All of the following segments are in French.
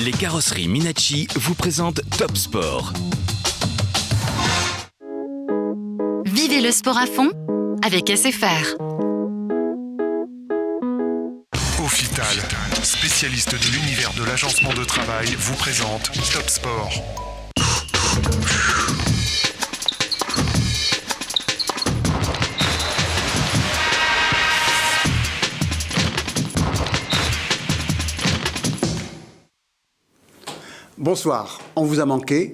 Les carrosseries Minacci vous présentent Top Sport. Vivez le sport à fond avec SFR. Offital, spécialiste de l'univers de l'agencement de travail, vous présente Top Sport. Bonsoir, on vous a manqué,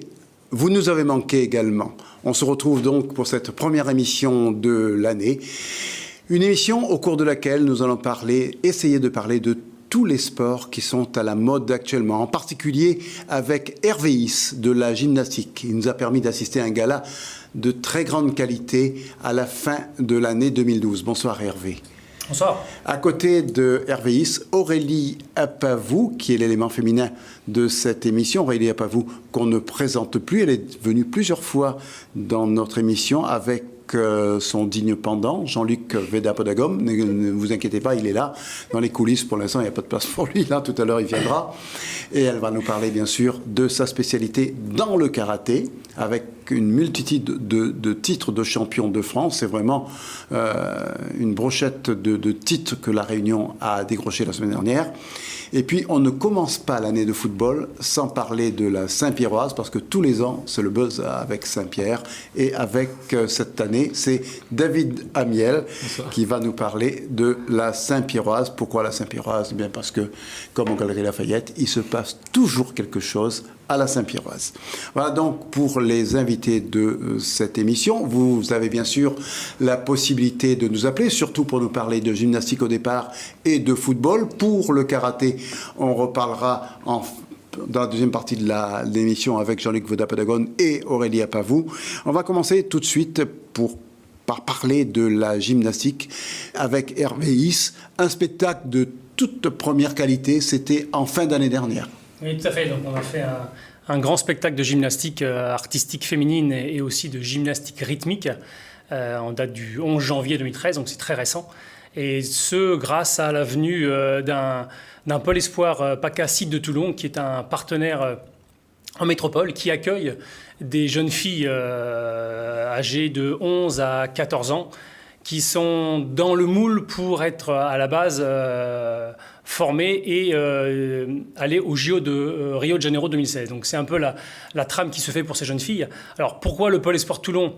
vous nous avez manqué également. On se retrouve donc pour cette première émission de l'année. Une émission au cours de laquelle nous allons essayer de parler de tous les sports qui sont à la mode actuellement, en particulier avec Hervé Is de la gymnastique. Il nous a permis d'assister à un gala de très grande qualité à la fin de l'année 2012. Bonsoir Hervé. Bonsoir. À côté de Hervé Is, Aurélie Apavou, qui est l'élément féminin de cette émission. Aurélie Apavou, qu'on ne présente plus. Elle est venue plusieurs fois dans notre émission avec son digne pendant, Jean-Luc Vedapodagom. Ne vous inquiétez pas, il est là, dans les coulisses. Pour l'instant, il n'y a pas de place pour lui. Là, tout à l'heure, il viendra. Et elle va nous parler, bien sûr, de sa spécialité dans le karaté, avec une multitude de titres de champion de France. C'est vraiment une brochette de titres que La Réunion a décroché la semaine dernière. Et puis, on ne commence pas l'année de football sans parler de la Saint-Pierroise, parce que tous les ans, c'est le buzz avec Saint-Pierre. Et avec cette année, c'est David Amiel qui va nous parler de la Saint-Pierroise. Pourquoi la Saint-Pierroise ? Bien parce que, comme aux Galeries Lafayette, il se passe toujours quelque chose à la Saint-Pierroise. Voilà donc pour les invités de cette émission. Vous avez bien sûr la possibilité de nous appeler, surtout pour nous parler de gymnastique au départ et de football. Pour le karaté, on reparlera dans la deuxième partie de l'émission avec Jean-Luc Vedapodagom et Aurélie Apavou. On va commencer tout de suite par parler de la gymnastique avec Hervé Is, un spectacle de toute première qualité. C'était en fin d'année dernière. Oui, tout à fait. Donc, on a fait un grand spectacle de gymnastique artistique féminine et aussi de gymnastique rythmique en date du 11 janvier 2013, donc c'est très récent. Et ce, grâce à la venue d'un pôle espoir PACA Site de Toulon, qui est un partenaire en métropole, qui accueille des jeunes filles âgées de 11 à 14 ans, qui sont dans le moule pour être à la base formés et aller au JO de Rio de Janeiro 2016. Donc c'est un peu la trame qui se fait pour ces jeunes filles. Alors pourquoi le Pôle Espoir Toulon ?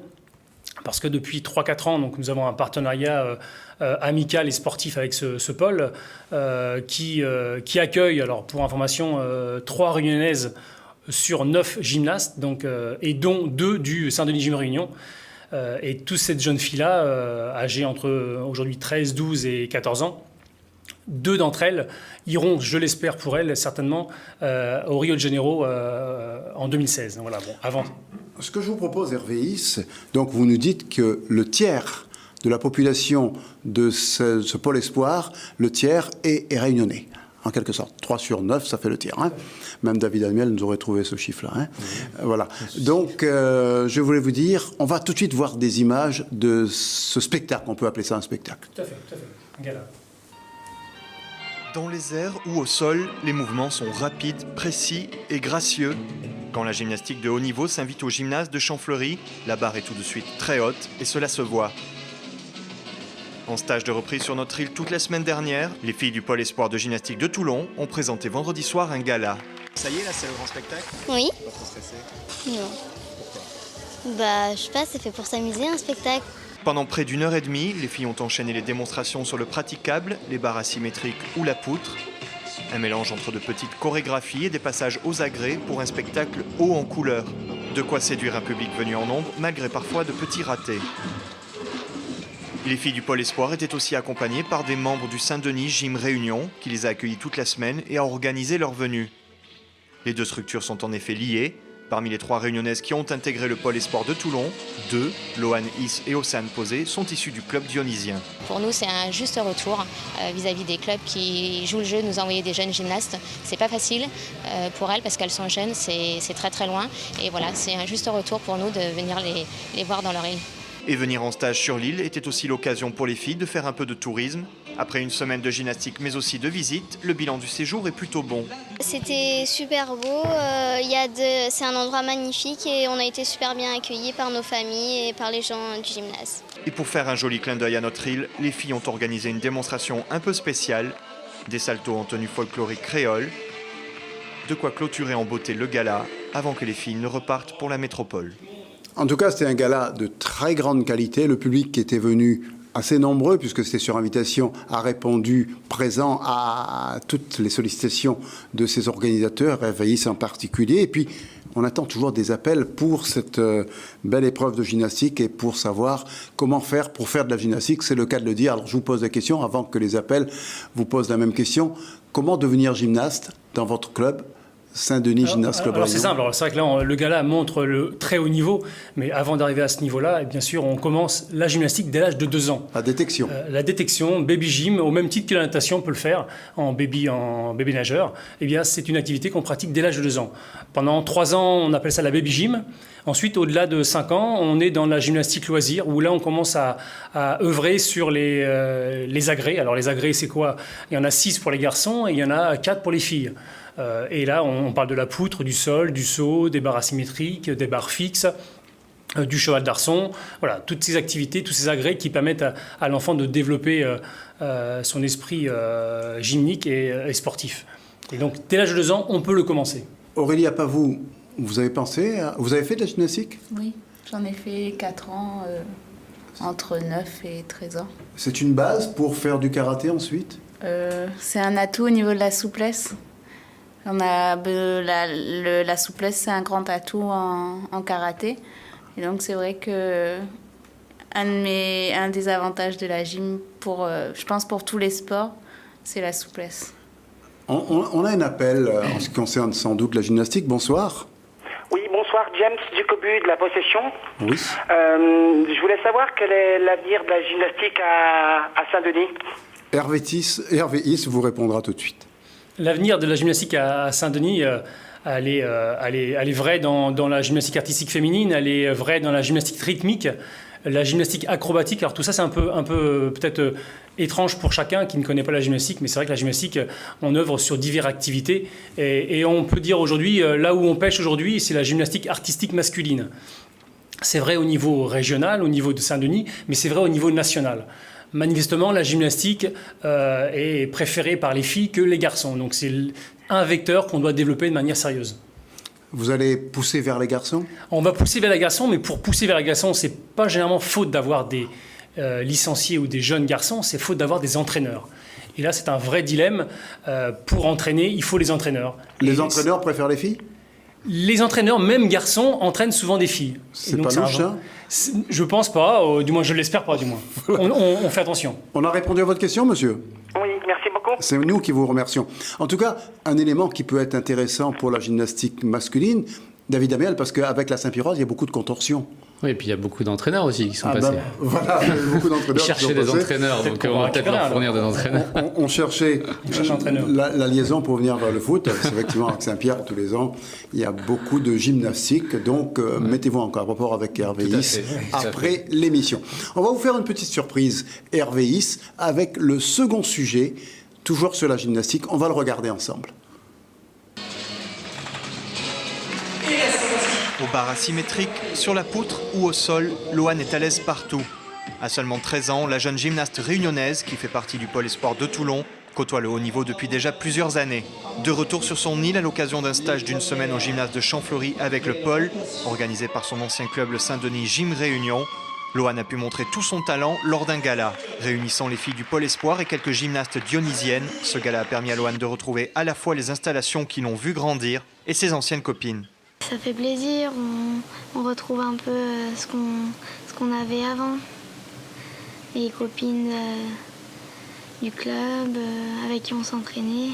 Parce que depuis 3-4 ans, donc, nous avons un partenariat amical et sportif avec ce pôle qui accueille, alors pour information, 3 réunionnaises sur 9 gymnastes, donc, et dont 2 du Saint-Denis Gym Réunion. Et toutes ces jeunes filles-là, âgées entre aujourd'hui 13, 12 et 14 ans, 2 d'entre elles iront, je l'espère pour elles, certainement, au Rio de Janeiro en 2016. Voilà, bon, avant. Ce que je vous propose, Hervé Is, donc vous nous dites que le tiers de la population de ce pôle espoir, le tiers est réunionnais, en quelque sorte. 3 sur 9, ça fait le tiers. Hein. Même David Amiel nous aurait trouvé ce chiffre-là. Hein. Voilà. Donc, je voulais vous dire, on va tout de suite voir des images de ce spectacle. On peut appeler ça un spectacle. Tout à fait. Un gala. Dans les airs ou au sol, les mouvements sont rapides, précis et gracieux. Quand la gymnastique de haut niveau s'invite au gymnase de Champfleury, la barre est tout de suite très haute et cela se voit. En stage de reprise sur notre île toute la semaine dernière, les filles du pôle espoir de gymnastique de Toulon ont présenté vendredi soir un gala. Ça y est, là, c'est le grand spectacle ? Oui. Pas trop stressé ? Non. Pourquoi ? Je sais pas, c'est fait pour s'amuser, un spectacle. Pendant près d'une heure et demie, les filles ont enchaîné les démonstrations sur le praticable, les barres asymétriques ou la poutre. Un mélange entre de petites chorégraphies et des passages aux agrès pour un spectacle haut en couleurs. De quoi séduire un public venu en nombre, malgré parfois de petits ratés. Les filles du Pôle Espoir étaient aussi accompagnées par des membres du Saint-Denis Gym Réunion, qui les a accueillis toute la semaine et a organisé leur venue. Les 2 structures sont en effet liées. Parmi les 3 réunionnaises qui ont intégré le Pôle Espoir de Toulon, 2, Loane Is et Océane Posé, sont issues du club dionysien. Pour nous, c'est un juste retour vis-à-vis des clubs qui jouent le jeu, nous envoyer des jeunes gymnastes. C'est pas facile pour elles parce qu'elles sont jeunes, c'est très très loin. Et voilà, c'est un juste retour pour nous de venir les voir dans leur île. Et venir en stage sur l'île était aussi l'occasion pour les filles de faire un peu de tourisme. Après une semaine de gymnastique mais aussi de visite, le bilan du séjour est plutôt bon. C'était super beau, c'est un endroit magnifique et on a été super bien accueillis par nos familles et par les gens du gymnase. Et pour faire un joli clin d'œil à notre île, les filles ont organisé une démonstration un peu spéciale. Des saltos en tenue folklorique créole. De quoi clôturer en beauté le gala avant que les filles ne repartent pour la métropole. En tout cas, c'était un gala de très grande qualité. Le public qui était venu assez nombreux, puisque c'était sur invitation, a répondu présent à toutes les sollicitations de ces organisateurs, RVIS en particulier. Et puis, on attend toujours des appels pour cette belle épreuve de gymnastique et pour savoir comment faire pour faire de la gymnastique. C'est le cas de le dire. Alors, je vous pose la question, avant que les appels vous posent la même question. Comment devenir gymnaste dans votre club ? Saint-Denis Gymnase Club. Alors c'est simple, c'est vrai que là le gala montre le très haut niveau, mais avant d'arriver à ce niveau-là, bien sûr on commence la gymnastique dès l'âge de 2 ans. La détection. La détection, baby gym, au même titre que la natation on peut le faire en bébé nageur, eh bien c'est une activité qu'on pratique dès l'âge de 2 ans. Pendant 3 ans on appelle ça la baby gym. Ensuite, au-delà de 5 ans, on est dans la gymnastique loisir, où là, on commence à œuvrer sur les agrès. Alors, les agrès, c'est quoi ? Il y en a 6 pour les garçons et il y en a 4 pour les filles. Et là, on parle de la poutre, du sol, du saut, des barres asymétriques, des barres fixes, du cheval d'arçon. Voilà, toutes ces activités, tous ces agrès qui permettent à l'enfant de développer son esprit gymnique et sportif. Et donc, dès l'âge de 2 ans, on peut le commencer. Aurélie Apavou, vous avez fait de la gymnastique ? Oui, j'en ai fait 4 ans, entre 9 et 13 ans. C'est une base pour faire du karaté ensuite ? C'est un atout au niveau de la souplesse. La souplesse, c'est un grand atout en karaté. Et donc, c'est vrai que un des avantages de la gym, je pense pour tous les sports, c'est la souplesse. On a un appel en ce qui concerne sans doute la gymnastique. Bonsoir. Oui, bonsoir, James Ducobu de la Possession. Oui. Je voulais savoir quel est l'avenir de la gymnastique à Saint-Denis. RVIS vous répondra tout de suite. L'avenir de la gymnastique à Saint-Denis, elle est vraie dans la gymnastique artistique féminine, elle est vraie dans la gymnastique rythmique, la gymnastique acrobatique. Alors tout ça, c'est un peu peut-être étrange pour chacun qui ne connaît pas la gymnastique, mais c'est vrai que la gymnastique, on œuvre sur diverses activités. Et on peut dire aujourd'hui, là où on pêche aujourd'hui, c'est la gymnastique artistique masculine. C'est vrai au niveau régional, au niveau de Saint-Denis, mais c'est vrai au niveau national. Manifestement, la gymnastique est préférée par les filles que les garçons. Donc c'est un vecteur qu'on doit développer de manière sérieuse. Vous allez pousser vers les garçons ? On va pousser vers les garçons, mais pour pousser vers les garçons, c'est pas généralement faute d'avoir des licenciés ou des jeunes garçons, c'est faute d'avoir des entraîneurs. Et là, c'est un vrai dilemme. Pour entraîner, il faut les entraîneurs. Les entraîneurs préfèrent les filles ? Les entraîneurs, même garçons, entraînent souvent des filles. C'est pas louche, ça ? Je pense pas, du moins je l'espère pas, du moins. On fait attention. On a répondu à votre question, monsieur ? Oui, merci beaucoup. C'est nous qui vous remercions. En tout cas, un élément qui peut être intéressant pour la gymnastique masculine, David Amiel, parce qu'avec la Saint-Pierroise, il y a beaucoup de contorsions. Oui, et puis il y a beaucoup d'entraîneurs aussi qui sont passés. Voilà, il y a beaucoup d'entraîneurs qui cherchaient des entraîneurs, donc on va peut-être leur fournir des entraîneurs. On cherchait la liaison pour venir vers le foot. C'est effectivement avec Saint-Pierre, tous les ans, il y a beaucoup de gymnastique. Donc, mettez-vous en rapport avec RVIS après l'émission. On va vous faire une petite surprise RVIS avec le second sujet, toujours sur la gymnastique. On va le regarder ensemble. Aux barres asymétriques, sur la poutre ou au sol, Loane est à l'aise partout. À seulement 13 ans, la jeune gymnaste réunionnaise, qui fait partie du pôle espoir de Toulon, côtoie le haut niveau depuis déjà plusieurs années. De retour sur son île à l'occasion d'un stage d'une semaine au gymnase de Champfleury avec le pôle, organisé par son ancien club le Saint-Denis Gym Réunion, Loane a pu montrer tout son talent lors d'un gala. Réunissant les filles du pôle espoir et quelques gymnastes dionysiennes, ce gala a permis à Loane de retrouver à la fois les installations qui l'ont vu grandir et ses anciennes copines. Ça fait plaisir, on retrouve un peu ce qu'on avait avant. Les copines du club avec qui on s'entraînait,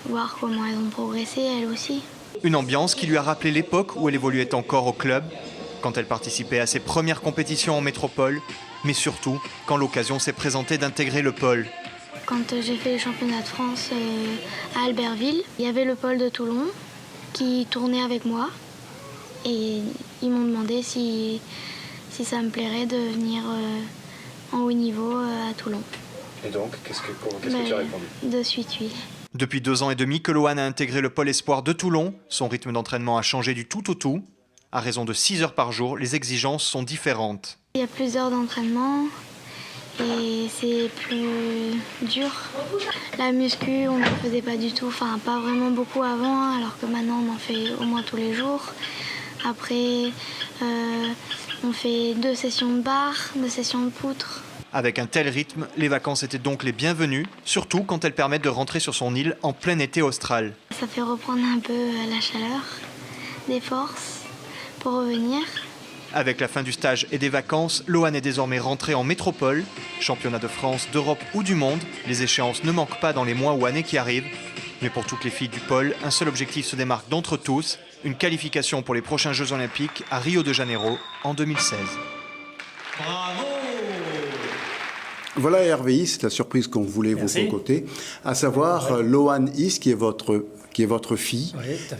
voir comment elles ont progressé, elles aussi. Une ambiance qui lui a rappelé l'époque où elle évoluait encore au club, quand elle participait à ses premières compétitions en métropole, mais surtout quand l'occasion s'est présentée d'intégrer le pôle. Quand j'ai fait les championnats de France à Albertville, il y avait le pôle de Toulon qui tournait avec moi et ils m'ont demandé si si ça me plairait de venir en haut niveau à Toulon. Et donc, qu'est-ce que tu as répondu? De suite, oui. Depuis 2 ans et demi que Loane a intégré le pôle espoir de Toulon, son rythme d'entraînement a changé du tout au tout. À raison de 6 heures par jour, les exigences sont différentes. Il y a plus d'heures d'entraînement et c'est plus dur. La muscu, on n'en faisait pas du tout, enfin pas vraiment beaucoup avant, alors que maintenant on en fait au moins tous les jours. Après, on fait 2 sessions de barre, 2 sessions de poutre. Avec un tel rythme, les vacances étaient donc les bienvenues, surtout quand elles permettent de rentrer sur son île en plein été austral. Ça fait reprendre un peu la chaleur, des forces pour revenir. Avec la fin du stage et des vacances, Loane est désormais rentrée en métropole. Championnat de France, d'Europe ou du monde, les échéances ne manquent pas dans les mois ou années qui arrivent. Mais pour toutes les filles du pôle, un seul objectif se démarque d'entre tous, une qualification pour les prochains Jeux Olympiques à Rio de Janeiro en 2016. Bravo! Voilà RVI, c'est la surprise qu'on voulait vous concocter, à savoir Loane Is, qui est votre fille,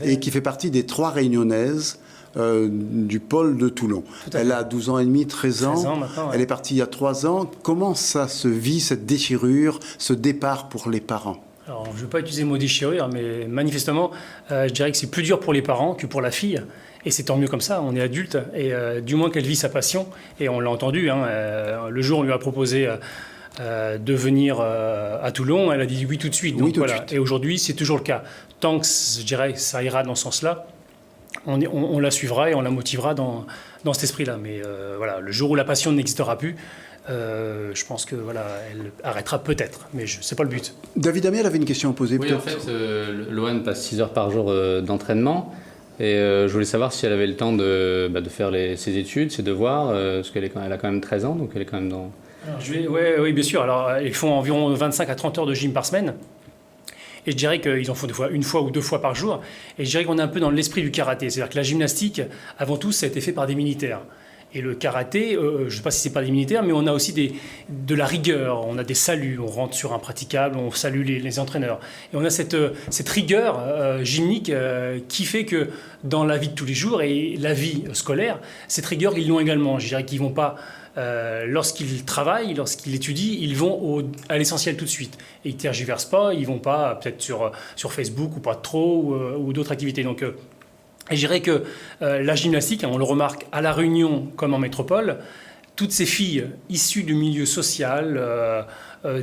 et qui fait partie des 3 réunionnaises du pôle de Toulon. Elle a 12 ans et demi, 13 ans. Elle est partie il y a 3 ans. Comment ça se vit, cette déchirure, ce départ pour les parents? Alors, je ne vais pas utiliser le mot déchirure, mais manifestement, je dirais que c'est plus dur pour les parents que pour la fille. Et c'est tant mieux comme ça, on est adulte, et du moins qu'elle vit sa passion. Et on l'a entendu, le jour où on lui a proposé de venir à Toulon, elle a dit oui tout de suite. Donc, voilà. Et aujourd'hui, c'est toujours le cas. Tant que, je dirais, ça ira dans ce sens-là, on la suivra et on la motivera dans cet esprit-là. Mais voilà, le jour où la passion n'existera plus, je pense que voilà, elle arrêtera peut-être, mais c'est pas le but. David Amiel avait une question à poser. Oui, en fait, Loane passe 6 heures par jour d'entraînement. Et je voulais savoir si elle avait le temps de faire ses études, ses devoirs, parce qu'elle a quand même 13 ans, donc elle est quand même dans... Oui, bien sûr. Alors, ils font environ 25 à 30 heures de gym par semaine. Et je dirais qu'ils en font des fois 1 fois ou 2 fois par jour. Et je dirais qu'on est un peu dans l'esprit du karaté. C'est-à-dire que la gymnastique, avant tout, ça a été fait par des militaires. Et le karaté, je ne sais pas si c'est pas des militaires, mais on a aussi de la rigueur, on a des saluts, on rentre sur un praticable, on salue les entraîneurs. Et on a cette rigueur gymnique qui fait que dans la vie de tous les jours et la vie scolaire, cette rigueur, ils l'ont également. Je dirais qu'ils ne vont pas, lorsqu'ils travaillent, lorsqu'ils étudient, ils vont à l'essentiel tout de suite. Et ils ne tergiversent pas, ils ne vont pas peut-être sur Facebook ou pas trop, ou d'autres activités. Donc, et je dirais que la gymnastique, on le remarque à La Réunion comme en métropole, toutes ces filles issues du milieu social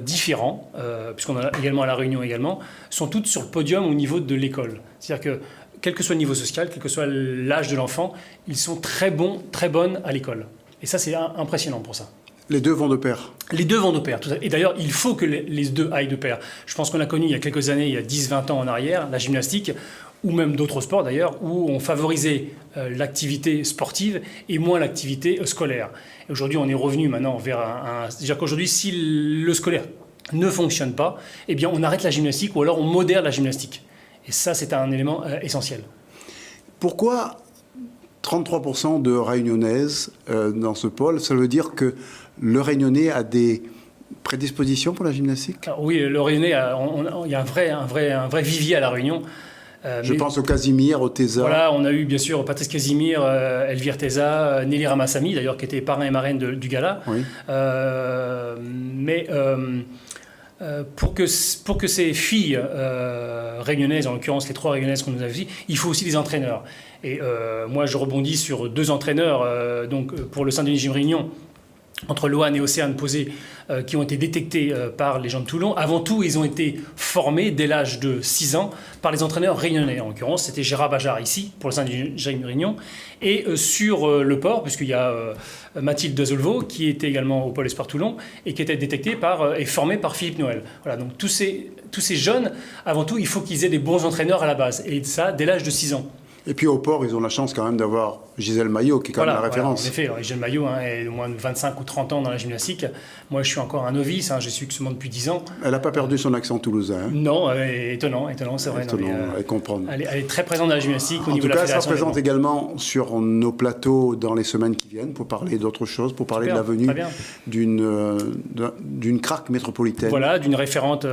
différent, puisqu'on a également à La Réunion également, sont toutes sur le podium au niveau de l'école. C'est-à-dire que quel que soit le niveau social, quel que soit l'âge de l'enfant, ils sont très bons, très bonnes à l'école. Et ça, c'est impressionnant pour ça. Les deux vont de pair. Les deux vont de pair. Tout à fait. Et d'ailleurs, il faut que les deux aillent de pair. Je pense qu'on a connu il y a quelques années, il y a 10-20 ans en arrière, la gymnastique, ou même d'autres sports d'ailleurs, où on favorisait l'activité sportive et moins l'activité scolaire. Et aujourd'hui, on est revenu maintenant vers c'est-à-dire qu'aujourd'hui, si le scolaire ne fonctionne pas, eh bien, on arrête la gymnastique ou alors on modère la gymnastique. Et ça, c'est un élément essentiel. Pourquoi 33% de Réunionnaises dans ce pôle? Ça veut dire que le Réunionnais a des prédispositions pour la gymnastique? Alors, oui, le Réunionnais, il y a un vrai vivier à La Réunion. Je pense au Casimir, au Teza. Voilà, on a eu bien sûr Patrice Casimir, Elvire Teza, Nelly Ramassamy, d'ailleurs, qui était parrain et marraine du gala. Oui. Pour que ces filles réunionnaises, en l'occurrence les 3 réunionnaises qu'on nous a vues, il faut aussi des entraîneurs. Et moi, je rebondis sur 2 entraîneurs pour le Saint-Denis Gym Réunion, entre Loane et Océane Posé, qui ont été détectés par les gens de Toulon. Avant tout, ils ont été formés dès l'âge de 6 ans par les entraîneurs réunionnais. En l'occurrence, c'était Gérard Bajard ici, pour le Saint-Denis Gym Réunion. Et sur le port, puisqu'il y a Mathilde Dezolvo, qui était également au Pôle Espoir Toulon, et qui était détectée et formée par Philippe Noël. Voilà, donc tous ces jeunes, avant tout, il faut qu'ils aient des bons entraîneurs à la base. Et ça, dès l'âge de 6 ans. Et puis au port, ils ont la chance quand même d'avoir Gisèle Maillot, qui est quand même la référence. En effet, Gisèle Maillot est au moins de 25 ou 30 ans dans la gymnastique. Moi, je suis encore un novice, je suis seulement depuis 10 ans. Elle n'a pas perdu son accent toulousain. Non, étonnant, c'est vrai. Elle est très présente dans la gymnastique au niveau de la fédération. En tout cas, ça se présente également sur nos plateaux dans les semaines qui viennent pour parler d'autre chose, pour parler de la venue d'une craque métropolitaine. Voilà, d'une référente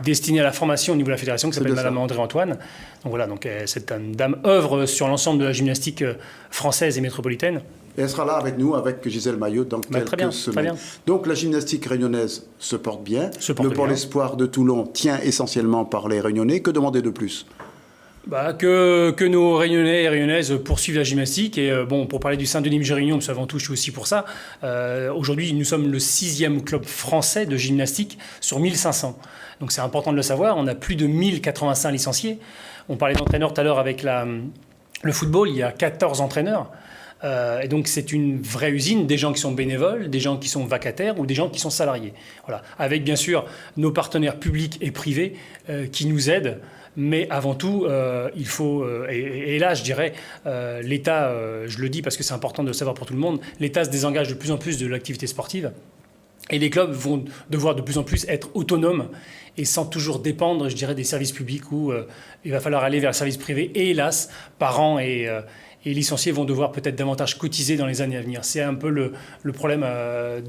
destinée à la formation au niveau de la fédération qui s'appelle Madame André-Antoine. Donc voilà, cette dame œuvre sur l'ensemble de la gymnastique française et métropolitaine. Et elle sera là avec nous, avec Gisèle Maillot, dans quelques semaines. Très bien. Donc la gymnastique réunionnaise se porte bien. Le Pôle Espoir de Toulon tient essentiellement par les Réunionnais. Que demander de plus ? Que nos Réunionnais et Réunionnaises poursuivent la gymnastique. Et pour parler du Saint-Denis-Réunion, parce qu'avant tout, je suis aussi pour ça. Aujourd'hui, nous sommes le 6e club français de gymnastique sur 1500. Donc c'est important de le savoir. On a plus de 1085 licenciés. On parlait d'entraîneurs tout à l'heure avec le football. Il y a 14 entraîneurs. Et donc c'est une vraie usine, des gens qui sont bénévoles, des gens qui sont vacataires ou des gens qui sont salariés. Voilà. Avec bien sûr nos partenaires publics et privés qui nous aident. Mais avant tout, il faut, et là je dirais, l'État, je le dis parce que c'est important de le savoir pour tout le monde, l'État se désengage de plus en plus de l'activité sportive et les clubs vont devoir de plus en plus être autonomes et sans toujours dépendre, je dirais, des services publics où il va falloir aller vers le service privé. Et hélas, parents et licenciés vont devoir peut-être davantage cotiser dans les années à venir. C'est un peu le problème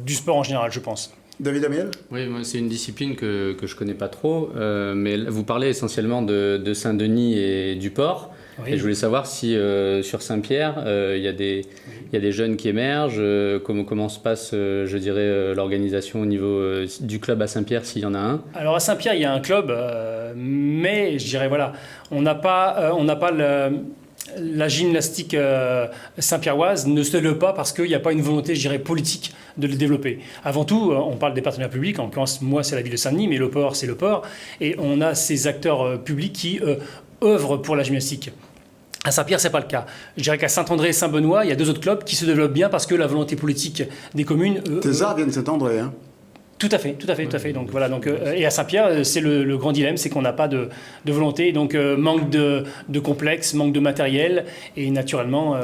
du sport en général, je pense. David Amiel ? Oui, moi, c'est une discipline que je ne connais pas trop, mais vous parlez essentiellement de Saint-Denis et du Port. Oui. Et je voulais savoir si sur Saint-Pierre, il y a des jeunes qui émergent, comment se passe, je dirais, l'organisation au niveau du club à Saint-Pierre, s'il y en a un. Alors à Saint-Pierre, il y a un club, mais je dirais, voilà, on n'a pas la gymnastique saint-pierroise ne se développe pas parce qu'il n'y a pas une volonté, je dirais, politique de le développer. Avant tout, on parle des partenaires publics. En l'occurrence, moi, c'est la ville de Saint-Denis, mais le port, c'est le port. Et on a ces acteurs publics qui œuvrent pour la gymnastique. À Saint-Pierre, ce n'est pas le cas. Je dirais qu'à Saint-André et Saint-Benoît, il y a 2 autres clubs qui se développent bien parce que la volonté politique des communes... Thésard vient de Saint-André, hein. Tout à fait. Donc, voilà, et à Saint-Pierre, c'est le grand dilemme, c'est qu'on n'a pas de volonté, donc manque de complexes, manque de matériel, et naturellement,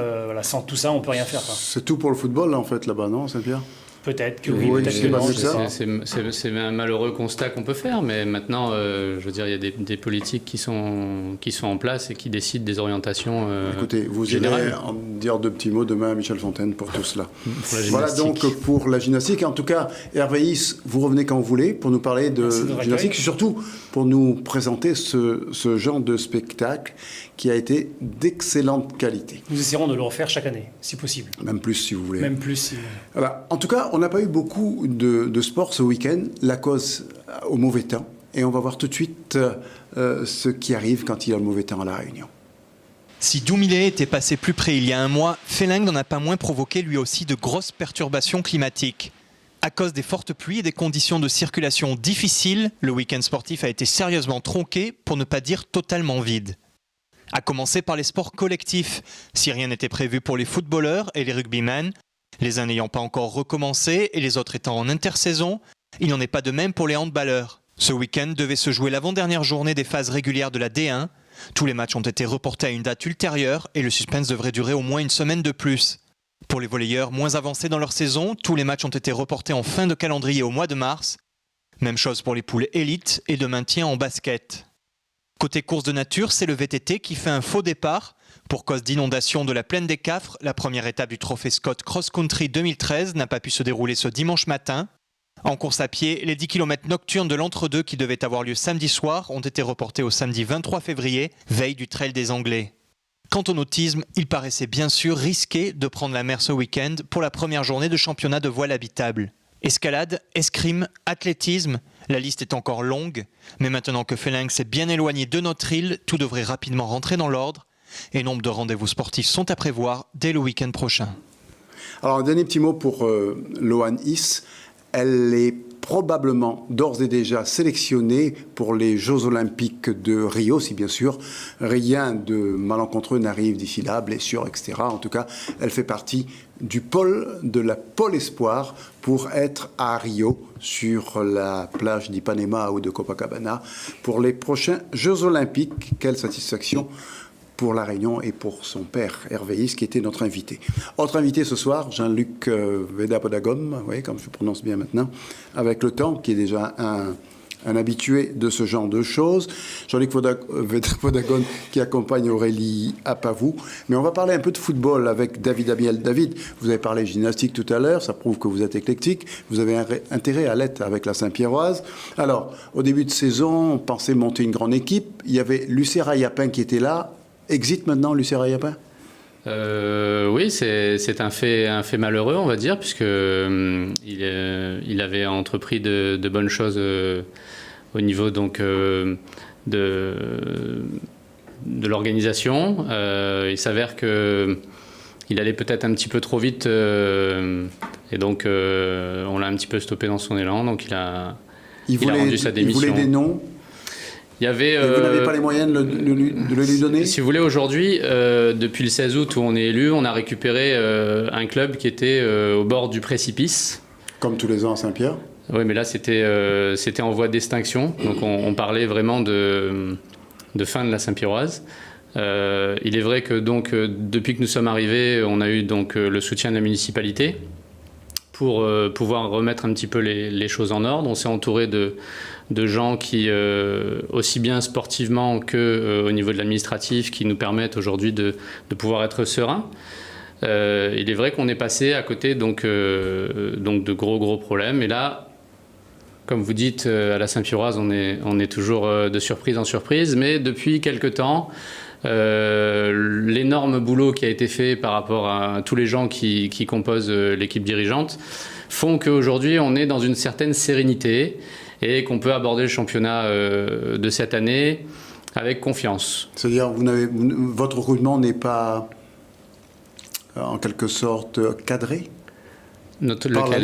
sans tout ça, on ne peut rien faire. C'est tout pour le football, là, en fait, là-bas, non, Saint-Pierre ? Peut-être que oui, peut-être que non. C'est un malheureux constat qu'on peut faire, mais maintenant, je veux dire, il y a des politiques qui sont en place et qui décident des orientations Écoutez, vous générales. irez en dire 2 petits mots demain à Michel Fontaine pour tout cela. Voilà donc pour la gymnastique. En tout cas, Hervé Is, vous revenez quand vous voulez pour nous parler de gymnastique et surtout pour nous présenter ce genre de spectacle qui a été d'excellente qualité. Nous essaierons de le refaire chaque année, si possible. Même plus, si vous voulez. Même plus, si... Voilà. En tout cas, on n'a pas eu beaucoup de sport ce week-end, la cause au mauvais temps. Et on va voir tout de suite ce qui arrive quand il y a le mauvais temps à La Réunion. Si Doumilé était passé plus près il y a un mois, Félingue n'en a pas moins provoqué lui aussi de grosses perturbations climatiques. À cause des fortes pluies et des conditions de circulation difficiles, le week-end sportif a été sérieusement tronqué, pour ne pas dire totalement vide. À commencer par les sports collectifs. Si rien n'était prévu pour les footballeurs et les rugbymen, les uns n'ayant pas encore recommencé et les autres étant en intersaison, il n'en est pas de même pour les handballeurs. Ce week-end devait se jouer l'avant-dernière journée des phases régulières de la D1. Tous les matchs ont été reportés à une date ultérieure et le suspense devrait durer au moins une semaine de plus. Pour les volleyeurs moins avancés dans leur saison, tous les matchs ont été reportés en fin de calendrier au mois de mars. Même chose pour les poules élites et de maintien en basket. Côté course de nature, c'est le VTT qui fait un faux départ. Pour cause d'inondation de la plaine des Cafres, la première étape du Trophée Scott Cross Country 2013 n'a pas pu se dérouler ce dimanche matin. En course à pied, les 10 km nocturnes de l'entre-deux qui devaient avoir lieu samedi soir ont été reportés au samedi 23 février, veille du Trail des Anglais. Quant au nautisme, il paraissait bien sûr risqué de prendre la mer ce week-end pour la première journée de championnat de voile habitable. Escalade, escrime, athlétisme, la liste est encore longue, mais maintenant que Félingue s'est bien éloigné de notre île, tout devrait rapidement rentrer dans l'ordre et nombre de rendez-vous sportifs sont à prévoir dès le week-end prochain. Alors un dernier petit mot pour Loane Is. Elle est probablement d'ores et déjà sélectionnée pour les Jeux Olympiques de Rio, si bien sûr rien de malencontreux n'arrive d'ici là, blessure, etc. En tout cas, elle fait partie du pôle de la Pôle Espoir pour être à Rio, sur la plage d'Ipanema ou de Copacabana, pour les prochains Jeux Olympiques. Quelle satisfaction pour La Réunion et pour son père, Hervé Is, qui était notre invité. Autre invité ce soir, Jean-Luc Vedapodagone, oui, comme je prononce bien maintenant, avec le temps, qui est déjà un habitué de ce genre de choses. Jean-Luc Vedapodagone qui accompagne Aurélie Apavou. Mais on va parler un peu de football avec David Amiel. David, vous avez parlé gymnastique tout à l'heure, ça prouve que vous êtes éclectique. Vous avez intérêt à l'être avec la Saint-Pierroise. Alors, au début de saison, on pensait monter une grande équipe. Il y avait Lucera Yapin qui était là. Exit maintenant, Lucera Yapin ? Oui, c'est un fait malheureux, on va dire, puisque il avait entrepris de bonnes choses au niveau donc de l'organisation. Il s'avère que il allait peut-être un petit peu trop vite et donc on l'a un petit peu stoppé dans son élan. Donc il a rendu sa démission. Il voulait des noms. Il y avait, et vous n'avez pas les moyens de le lui donner? Si vous voulez, aujourd'hui, depuis le 16 août où on est élu, on a récupéré un club qui était au bord du précipice. Comme tous les ans à Saint-Pierre. Oui, mais là, c'était en voie d'extinction. Donc, on parlait vraiment de fin de la Saint-Pierroise. Il est vrai que donc, depuis que nous sommes arrivés, on a eu donc, le soutien de la municipalité pour pouvoir remettre un petit peu les choses en ordre. On s'est entouré de gens qui, aussi bien sportivement qu'au niveau de l'administratif, qui nous permettent aujourd'hui de pouvoir être sereins. Il est vrai qu'on est passé à côté donc de gros problèmes. Et là, comme vous dites, à la Saint-Pierroise, on est toujours de surprise en surprise. Mais depuis quelque temps, l'énorme boulot qui a été fait par rapport à tous les gens qui composent l'équipe dirigeante font qu'aujourd'hui, on est dans une certaine sérénité et qu'on peut aborder le championnat de cette année avec confiance. C'est-à-dire votre recrutement n'est pas en quelque sorte cadré par la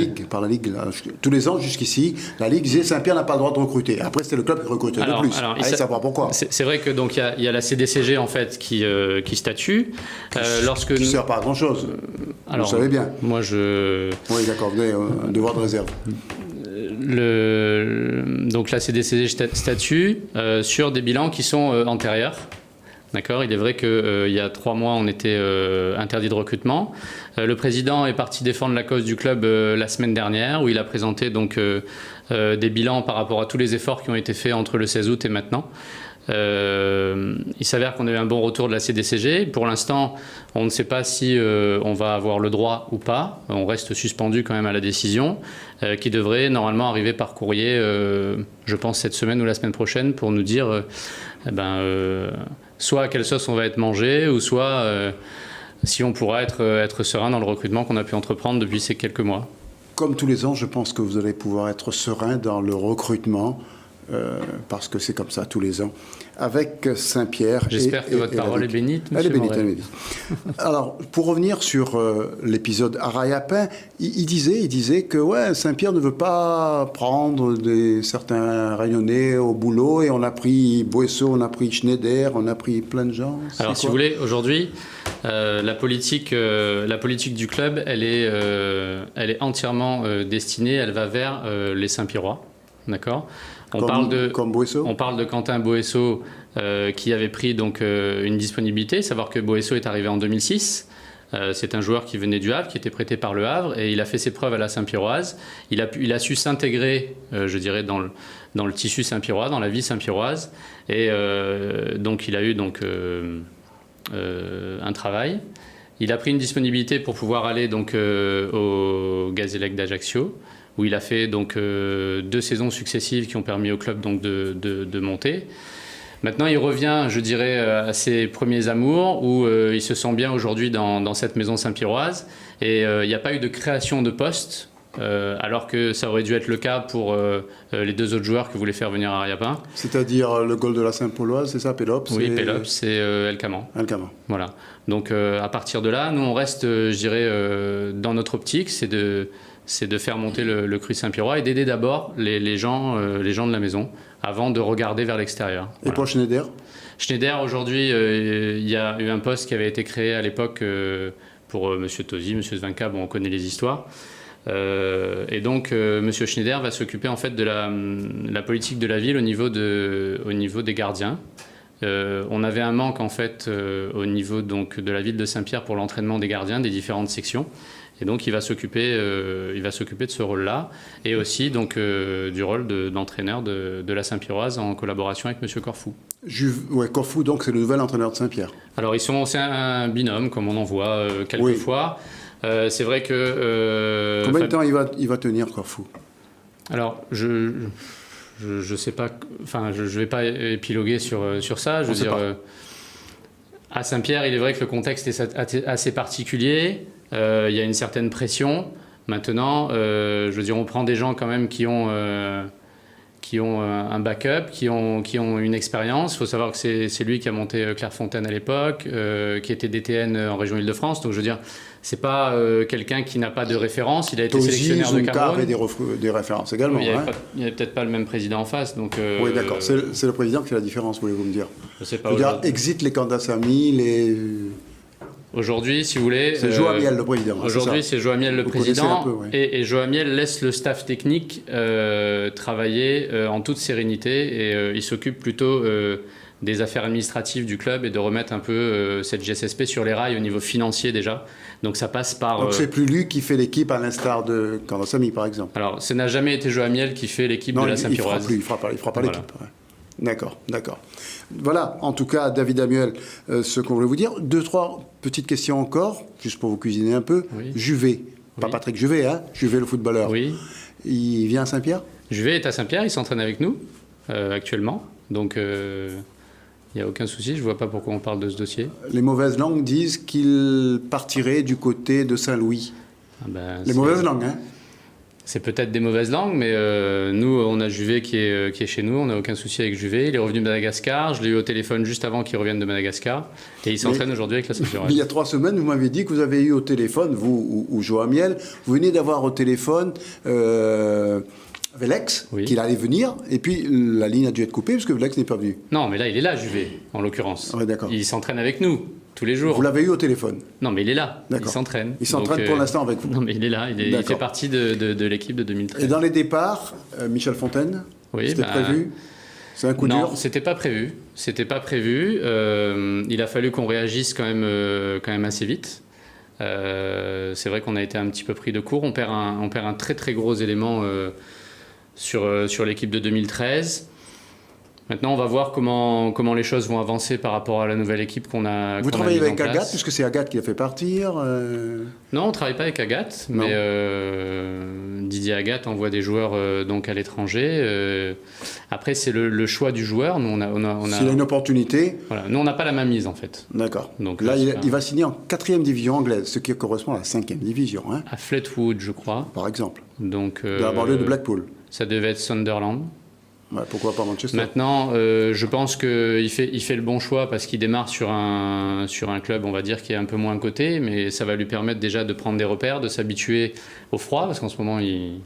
Ligue. Là. Tous les ans jusqu'ici, la Ligue disait Saint-Pierre n'a pas le droit de recruter. Après, c'était le club qui recrutait le plus. Allez savoir pourquoi. C'est vrai que donc il y a la CDCG en fait qui statue. Qui ne sert pas à grand chose. Vous savez bien. Moi je. Oui, d'accord. Vous avez un devoir de réserve. Donc la CDCG statue sur des bilans qui sont antérieurs. D'accord. Il est vrai qu'il y a 3 mois, on était interdit de recrutement. Le président est parti défendre la cause du club la semaine dernière, où il a présenté donc des bilans par rapport à tous les efforts qui ont été faits entre le 16 août et maintenant. Il s'avère qu'on a eu un bon retour de la CDCG. Pour l'instant, on ne sait pas si on va avoir le droit ou pas. On reste suspendu quand même à la décision, qui devrait normalement arriver par courrier, je pense cette semaine ou la semaine prochaine, pour nous dire soit à quelle sauce on va être mangé, ou soit si on pourra être serein dans le recrutement qu'on a pu entreprendre depuis ces quelques mois. Comme tous les ans, je pense que vous allez pouvoir être serein dans le recrutement, parce que c'est comme ça tous les ans, avec Saint-Pierre. J'espère que votre parole est bénite, monsieur. Elle est bénite. Alors, pour revenir sur l'épisode Arayapin, il disait que Saint-Pierre ne veut pas prendre certains rayonnés au boulot, et on a pris Boesso, on a pris Schneider, on a pris plein de gens. Alors, si vous voulez, aujourd'hui, la politique du club, elle est entièrement destinée, elle va vers les Saint-Pierrois. D'accord. On parle de Quentin Boesso qui avait pris donc une disponibilité. Savoir que Boesso est arrivé en 2006. C'est un joueur qui venait du Havre, qui était prêté par le Havre, et il a fait ses preuves à la Saint-Pierroise. Il a su s'intégrer, je dirais, dans le tissu Saint-Pierrois, dans la vie Saint-Pierroise. Et donc il a eu un travail. Il a pris une disponibilité pour pouvoir aller donc au Gazélec d'Ajaccio, où il a fait donc 2 saisons successives qui ont permis au club donc de monter. Maintenant, il revient, je dirais, à ses premiers amours, où il se sent bien aujourd'hui dans cette maison Saint-Pierroise. Et il n'y a pas eu de création de poste, alors que ça aurait dû être le cas pour les 2 autres joueurs que voulait faire venir à Ariapin. C'est-à-dire le goal de la Saint-Pauloise, c'est ça, Pélops? Oui, Pélops et El Caman. Voilà. Donc à partir de là, nous on reste, je dirais, dans notre optique, c'est de faire monter le cru Saint-Pierrois et d'aider d'abord les gens de la maison avant de regarder vers l'extérieur. Et pour Schneider? Schneider, aujourd'hui, il y a eu un poste qui avait été créé à l'époque pour M. Tosi, M. Zvinka, on connaît les histoires. Et donc, M. Schneider va s'occuper en fait de la politique de la ville au niveau des gardiens. On avait un manque en fait au niveau donc, de la ville de Saint-Pierre pour l'entraînement des gardiens des différentes sections. Et donc il va s'occuper de ce rôle-là et aussi donc du rôle d'entraîneur de la Saint-Pierroise en collaboration avec M. Corfou. Corfou, donc c'est le nouvel entraîneur de Saint-Pierre. Alors c'est un binôme comme on en voit quelques fois. C'est vrai que combien de temps il va tenir Corfou? Alors je sais pas, enfin je vais pas épiloguer sur ça. Je veux dire. À Saint-Pierre, il est vrai que le contexte est assez particulier. Il y a une certaine pression. Maintenant, je veux dire, on prend des gens quand même qui ont un backup, qui ont une expérience. Il faut savoir que c'est lui qui a monté Clairefontaine à l'époque, qui était DTN en région Île-de-France. Donc je veux dire, c'est pas quelqu'un qui n'a pas de référence. Il a été sélectionneur de Cameroun. Avait des références également. Il n'y avait peut-être pas le même président en face. Donc, oui, d'accord. C'est le président qui fait la différence, voulez-vous me dire? Je sais pas. Je veux dire, exit les Kandasamy, les... Aujourd'hui, si vous voulez... C'est Joe Amiel, le président. Aujourd'hui, c'est Joe Amiel, le président. Peu, ouais. Et Joe Amiel laisse le staff technique travailler en toute sérénité. Et il s'occupe plutôt des affaires administratives du club et de remettre un peu cette GSSP sur les rails au niveau financier déjà. Donc ça passe par... Donc c'est plus lui qui fait l'équipe à l'instar de Kandasamy, par exemple. Alors, ce n'a jamais été Joe Amiel qui fait l'équipe de la Saint-Pierroise. Il ne fera pas l'équipe. Ouais. D'accord. Voilà, en tout cas, David Amiel, ce qu'on voulait vous dire. 2-3 petites questions encore, juste pour vous cuisiner un peu. Oui. Juvet, pas Patrick Juvet, hein, Juvet le footballeur. Oui. Il vient à Saint-Pierre? Juvet est à Saint-Pierre, il s'entraîne avec nous actuellement. Donc, il n'y a aucun souci, je ne vois pas pourquoi on parle de ce dossier. Les mauvaises langues disent qu'il partirait du côté de Saint-Louis. Les mauvaises langues, hein? C'est peut-être des mauvaises langues, mais nous, on a Juvet qui est chez nous, on n'a aucun souci avec Juvet. Il est revenu de Madagascar, je l'ai eu au téléphone juste avant qu'il revienne de Madagascar, et il s'entraîne aujourd'hui avec la Saint-Pierroise. Il y a 3 semaines, vous m'avez dit que vous avez eu au téléphone, vous ou Joe Amiel, vous venez d'avoir au téléphone Velex, qu'il allait venir, et puis la ligne a dû être coupée parce que Velex n'est pas venu. Non, mais là, il est là, Juvet, en l'occurrence. Ouais, d'accord. Il s'entraîne avec nous. Tous les jours. Vous l'avez eu au téléphone? Non, mais il est là. Il s'entraîne. Il s'entraîne pour l'instant avec vous? Non, mais il est là. Il fait partie de l'équipe de 2013. Et dans les départs, Michel Fontaine? Oui, c'était prévu? C'est un coup dur? Non, c'était pas prévu. C'était pas prévu. Il a fallu qu'on réagisse quand même assez vite. C'est vrai qu'on a été un petit peu pris de court. On perd un très très gros élément sur l'équipe de 2013. Maintenant, on va voir comment les choses vont avancer par rapport à la nouvelle équipe qu'on a. Vous travaillez avec Agathe, puisque c'est Agathe qui l'a fait partir Non, on ne travaille pas avec Agathe, mais Didier Agathe envoie des joueurs donc à l'étranger. Après, c'est le choix du joueur. Nous, s'il a une opportunité. Voilà. Nous, on n'a pas la main mise, en fait. D'accord. Donc là, il va signer en 4e division anglaise, ce qui correspond à la 5e division. Hein. À Fleetwood, je crois. Par exemple. Donc, de la banlieue de Blackpool. Ça devait être Sunderland. Ouais, pourquoi pas Manchester? Maintenant, je pense qu'il fait le bon choix parce qu'il démarre sur un club, on va dire, qui est un peu moins coté, mais ça va lui permettre déjà de prendre des repères, de s'habituer au froid, parce qu'en ce moment, il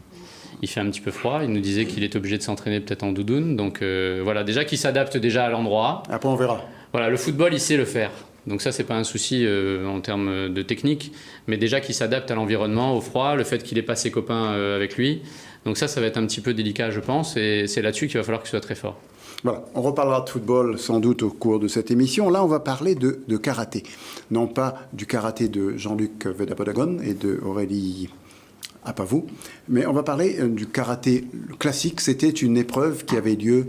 fait un petit peu froid. Il nous disait qu'il est obligé de s'entraîner peut-être en doudoune. Donc voilà, déjà qu'il s'adapte déjà à l'endroit. Après, on verra. Voilà, le football, il sait le faire. Donc ça, c'est pas un souci en termes de technique, mais déjà qu'il s'adapte à l'environnement, au froid, le fait qu'il ait pas ses copains avec lui. Donc ça va être un petit peu délicat, je pense, et c'est là-dessus qu'il va falloir qu'il soit très fort. Voilà, on reparlera de football sans doute au cours de cette émission. Là, on va parler de karaté. Non pas du karaté de Jean-Luc Vedapodagon et de Aurélie Apavou, mais on va parler du karaté classique. C'était une épreuve qui avait lieu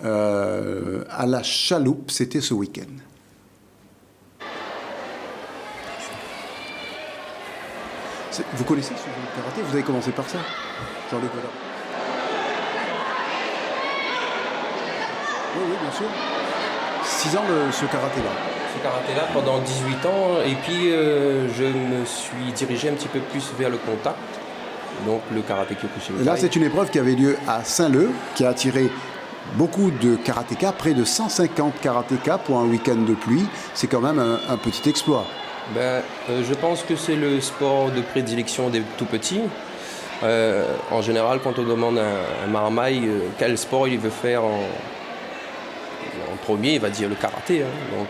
à la Chaloupe, c'était ce week-end. Vous connaissez ce jeu de karaté? Vous avez commencé par ça, Jean-Luc Vedapodagon? Oui, bien sûr. 6 ans ce karaté-là. Ce karaté-là pendant 18 ans, et puis je me suis dirigé un petit peu plus vers le contact, donc le karaté Kyokushinkai. Et là, c'est une épreuve qui avait lieu à Saint-Leu, qui a attiré beaucoup de karatékas, près de 150 karatékas pour un week-end de pluie. C'est quand même un petit exploit. Je pense que c'est le sport de prédilection des tout-petits. En général, quand on demande à un marmaille quel sport il veut faire en premier, il va dire le karaté. Donc,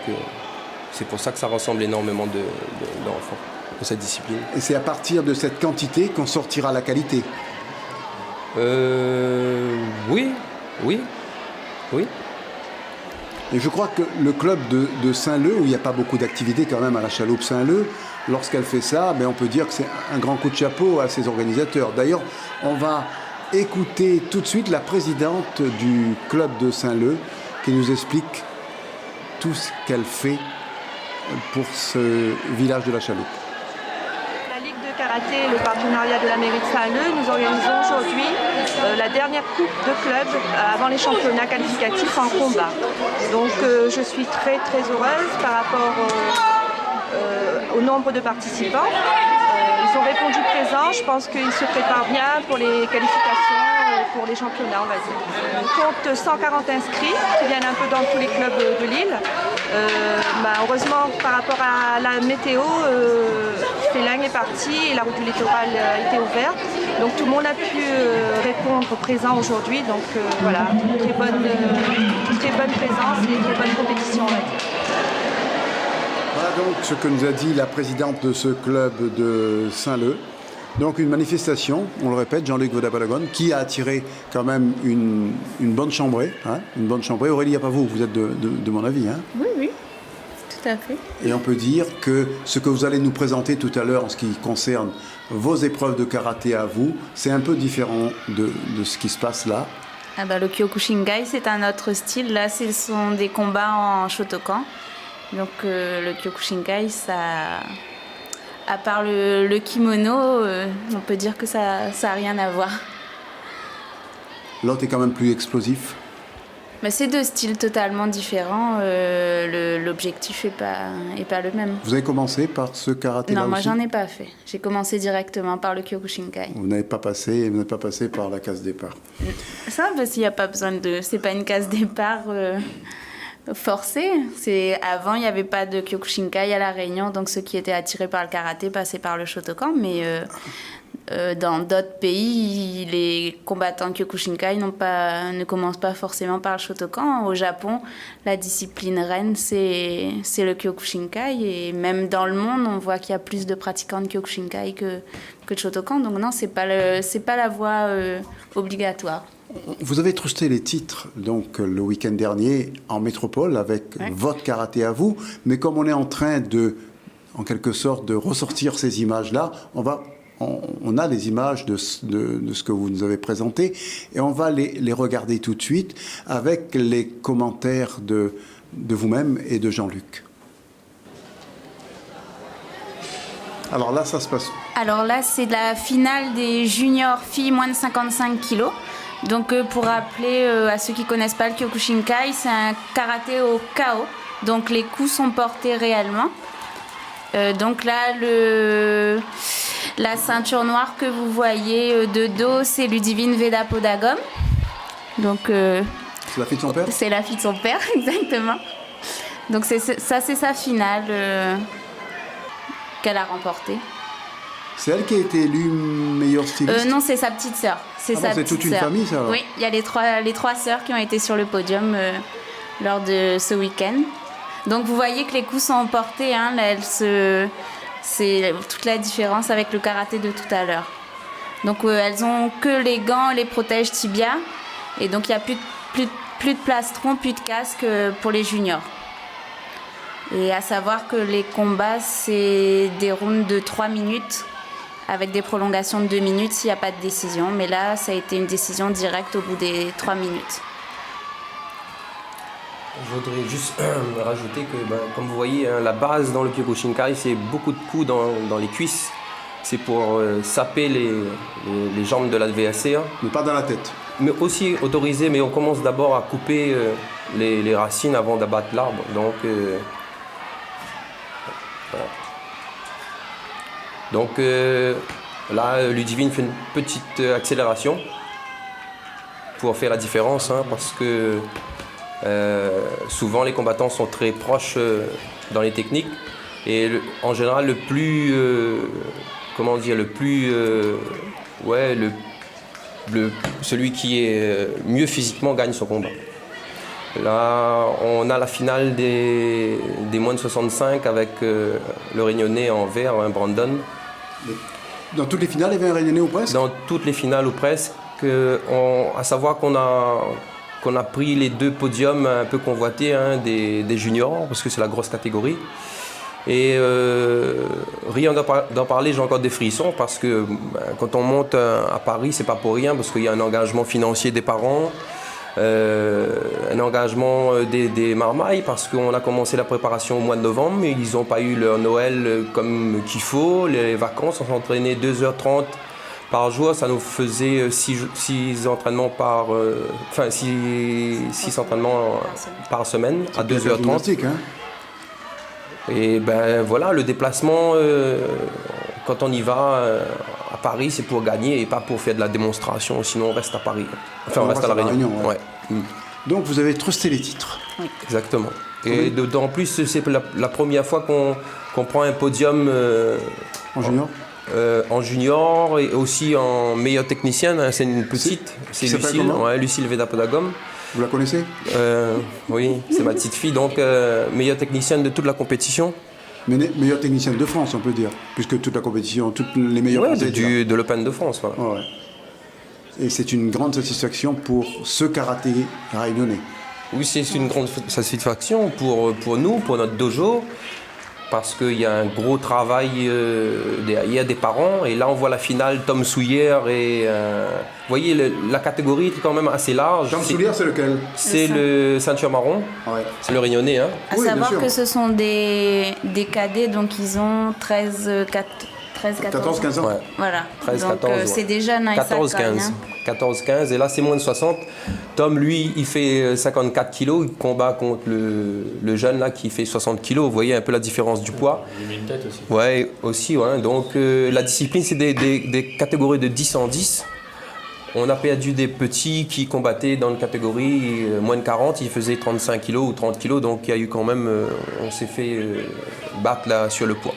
c'est pour ça que ça rassemble énormément d'enfants de cette discipline. Et c'est à partir de cette quantité qu'on sortira la qualité? Oui. Et je crois que le club de Saint-Leu, où il n'y a pas beaucoup d'activités quand même à la Chaloupe Saint-Leu, lorsqu'elle fait ça, on peut dire que c'est un grand coup de chapeau à ses organisateurs. D'ailleurs, on va écouter tout de suite la présidente du club de Saint-Leu qui nous explique tout ce qu'elle fait pour ce village de la Chaloupe. La Ligue de karaté, le partenariat de la mairie de Saint-Leu, nous organisons aujourd'hui la dernière coupe de club avant les championnats qualificatifs en combat. Donc je suis très très heureuse par rapport au nombre de participants. Ils ont répondu présent, je pense qu'ils se préparent bien pour les qualifications, pour les championnats, on va dire. On compte 140 inscrits qui viennent un peu dans tous les clubs de l'île. Heureusement, par rapport à la météo, Félingue est parti et la route du littoral était ouverte. Donc tout le monde a pu répondre présent aujourd'hui. Donc voilà, très bonne présence et très bonne compétition, on va dire. Voilà donc ce que nous a dit la présidente de ce club de Saint-Leu. Donc une manifestation, on le répète, Jean-Luc Vaudabalagon, qui a attiré quand même une bonne chambrée. Une bonne chambrée. Aurélie Apavou, vous êtes de mon avis. Oui, tout à fait. Et on peut dire que ce que vous allez nous présenter tout à l'heure en ce qui concerne vos épreuves de karaté à vous, c'est un peu différent de ce qui se passe là. Le Kyokushinkai, c'est un autre style. Là, ce sont des combats en Shotokan. Donc le Kyokushinkai, ça, à part le kimono, on peut dire que ça n'a rien à voir. L'autre est quand même plus explosif. C'est deux styles totalement différents. L'objectif n'est pas le même. Vous avez commencé par ce karaté-là aussi ? Non, moi j'en ai pas fait. J'ai commencé directement par le Kyokushinkai. Vous n'êtes pas passé par la case départ. Ça, parce qu'il n'y a pas besoin de... C'est pas une case départ... forcé. Avant, il n'y avait pas de Kyokushinkai à La Réunion, donc ceux qui étaient attirés par le karaté passaient par le Shotokan, mais dans d'autres pays, les combattants Kyokushinkai ne commencent pas forcément par le Shotokan. Au Japon, la discipline reine, c'est le Kyokushinkai, et même dans le monde, on voit qu'il y a plus de pratiquants de Kyokushinkai que de Shotokan, donc non, c'est pas la voie obligatoire. Vous avez trusté les titres donc le week-end dernier en métropole avec votre karaté à vous, mais comme on est en train en quelque sorte, de ressortir ces images-là, on a les images de ce que vous nous avez présenté et on va les regarder tout de suite avec les commentaires de vous-même et de Jean-Luc. Alors là, ça se passe. Alors là, c'est la finale des juniors filles moins de 55 kilos. Donc pour rappeler à ceux qui ne connaissent pas le Kyokushinkai, c'est un karaté au KO. Donc les coups sont portés réellement. Donc là, la ceinture noire que vous voyez de dos, c'est Ludivine Vedapodagom. Donc c'est la fille de son père ? C'est la fille de son père, exactement. Donc c'est sa finale qu'elle a remportée. C'est elle qui a été élue meilleure styliste ? Non, c'est sa petite sœur. C'est toute une famille, ça alors ? Oui, il y a les trois sœurs qui ont été sur le podium lors de ce week-end. Donc vous voyez que les coups sont portés. C'est toute la différence avec le karaté de tout à l'heure. Donc elles ont que les gants, les protèges tibia. Et donc il n'y a plus de plastron, plus de casque pour les juniors. Et à savoir que les combats, c'est des rounds de 3 minutes. Avec des prolongations de 2 minutes s'il n'y a pas de décision. Mais là, ça a été une décision directe au bout des 3 minutes. Je voudrais juste rajouter que, comme vous voyez, la base dans le Kyokushinkai, c'est beaucoup de coups dans les cuisses. C'est pour saper les jambes de l'adversaire. Mais pas dans la tête. Mais aussi autorisé, mais on commence d'abord à couper les racines avant d'abattre l'arbre. Donc, voilà. Donc là, Ludivine fait une petite accélération pour faire la différence, parce que souvent les combattants sont très proches dans les techniques et en général celui qui est mieux physiquement gagne son combat. Là, on a la finale des moins de 65 avec le Réunionnais en vert, Brandon. Dans toutes les finales, il y avait un Réunionnais ou presque ? Dans toutes les finales ou presque. À savoir qu'on a pris les 2 podiums un peu convoités des juniors, parce que c'est la grosse catégorie. Et rien d'en parler, j'ai encore des frissons, parce que quand on monte à Paris, c'est pas pour rien, parce qu'il y a un engagement financier des parents. un engagement des marmailles parce qu'on a commencé la préparation au mois de novembre, mais ils n'ont pas eu leur Noël comme qu'il faut. Les vacances, on s'entraînait 2h30 par jour, ça nous faisait 6 entraînements six entraînements par semaine à 2h30. Et ben voilà, le déplacement, quand on y va à Paris, c'est pour gagner et pas pour faire de la démonstration, sinon on reste à Paris. Enfin, on reste à La Réunion. Ouais. Donc vous avez trusté les titres. Oui. Exactement. Et d'autant plus, c'est la première fois qu'on prend un podium en junior. En junior et aussi en meilleure technicienne. Hein, c'est une petite, c'est Lucille Vedapodagom. Vous la connaissez? Oui, c'est ma petite fille, donc meilleure technicienne de toute la compétition. Meilleure technicienne de France, on peut dire, puisque toute la compétition, toutes les meilleures françaises de l'Open de France. Voilà. Ouais. Et c'est une grande satisfaction pour ce karaté réunionnais. Oui, c'est une grande satisfaction pour nous, pour notre dojo, parce qu'il y a un gros travail derrière des parents. Et là, on voit la finale, Tom Souyer. Et vous voyez, la catégorie est quand même assez large. Tom Souyer, c'est lequel? C'est le ceinture marron. Ouais. C'est le Réunionnais. Hein. À savoir que ce sont des cadets, donc ils ont 13, 14 ans. Ouais. Voilà. 13, donc 14, c'est déjà un 14, 15. Et là, c'est moins de 60. Tom, lui, il fait 54 kilos. Il combat contre le jeune là qui fait 60 kilos. Vous voyez un peu la différence du poids. Il met une tête aussi. Ouais, aussi. Ouais. Donc, la discipline, c'est des catégories de 10 en 10. On a perdu des petits qui combattaient dans une catégorie moins de 40. Ils faisaient 35 kilos ou 30 kilos. Donc, il y a eu quand même... on s'est fait battre là sur le poids.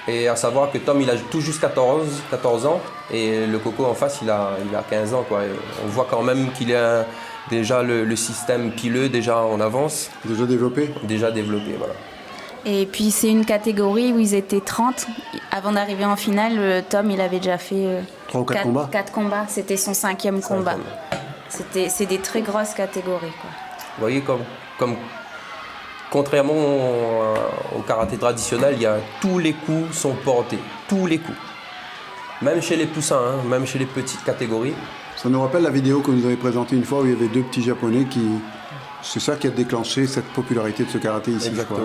Et à savoir que Tom, il a tout juste 14 ans, et le Coco en face, il a 15 ans. Quoi. On voit quand même qu'il a déjà le système pileux déjà en avance. Déjà développé? Déjà développé, voilà. Et puis c'est une catégorie où ils étaient 30. Avant d'arriver en finale, Tom, il avait déjà fait 3 ou 4 combats. 4 combats, c'était son 5e combat. C'est des très grosses catégories. Quoi. Vous voyez, comme contrairement au karaté traditionnel, tous les coups sont portés, tous les coups. Même chez les poussins, hein, même chez les petites catégories. Ça nous rappelle la vidéo que vous avez présentée une fois où il y avait 2 petits Japonais qui... C'est ça qui a déclenché cette popularité de ce karaté ici. Exactement.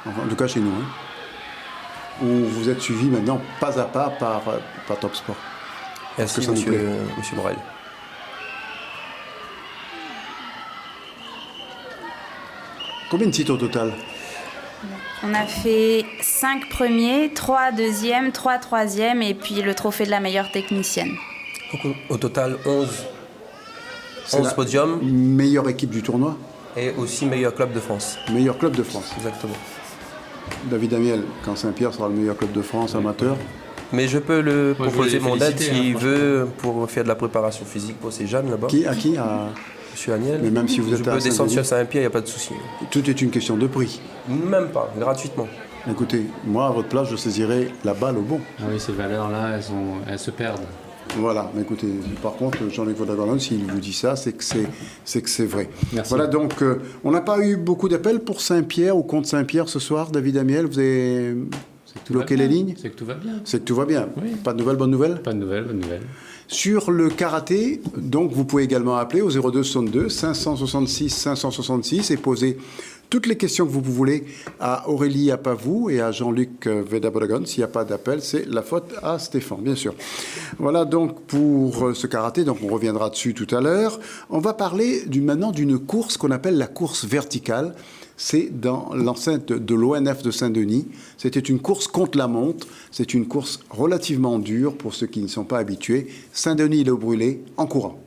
Enfin, en tout cas chez nous. Hein. Où vous êtes suivi maintenant pas à pas par Top Sport. Merci, monsieur Morel. Combien de titres au total? On a fait 5 premiers, 3 deuxièmes, 3 troisièmes et puis le trophée de la meilleure technicienne. Au total, 11 podiums. Meilleure équipe du tournoi? Et aussi meilleur club de France. Meilleur club de France. Exactement. David Amiel, quand Saint-Pierre sera le meilleur club de France amateur. Mais je peux le proposer mon aide s'il veut pour faire de la préparation physique pour ces jeunes là-bas. À qui Monsieur Aniel. Mais même si vous êtes je peux descendre sur Saint-Pierre, il n'y a pas de souci. Tout est une question de prix. Même pas, gratuitement. Écoutez, moi à votre place, je saisirais la balle au bon. Ah oui, ces valeurs-là, elles se perdent. Voilà, mais écoutez, par contre, Jean-Luc Vaudagornon, s'il vous dit ça, c'est que c'est vrai. Merci. Voilà, donc, on n'a pas eu beaucoup d'appels pour Saint-Pierre ou contre Saint-Pierre ce soir, David Amiel, vous avez bloqué les lignes? C'est que tout va bien. C'est que tout va bien. Oui. Pas de nouvelles, bonnes nouvelles? Pas de nouvelles, bonnes nouvelles. Sur le karaté, donc vous pouvez également appeler au 02 62 566 566 et poser toutes les questions que vous voulez à Aurélie Apavou et à Jean-Luc Vedabodagon. S'il n'y a pas d'appel, c'est la faute à Stéphane, bien sûr. Voilà donc pour ce karaté, donc on reviendra dessus tout à l'heure. On va parler maintenant d'une course qu'on appelle la course verticale. C'est dans l'enceinte de l'ONF de Saint-Denis. C'était une course contre la montre. C'est une course relativement dure pour ceux qui ne sont pas habitués. Saint-Denis-le-Brûlé en courant.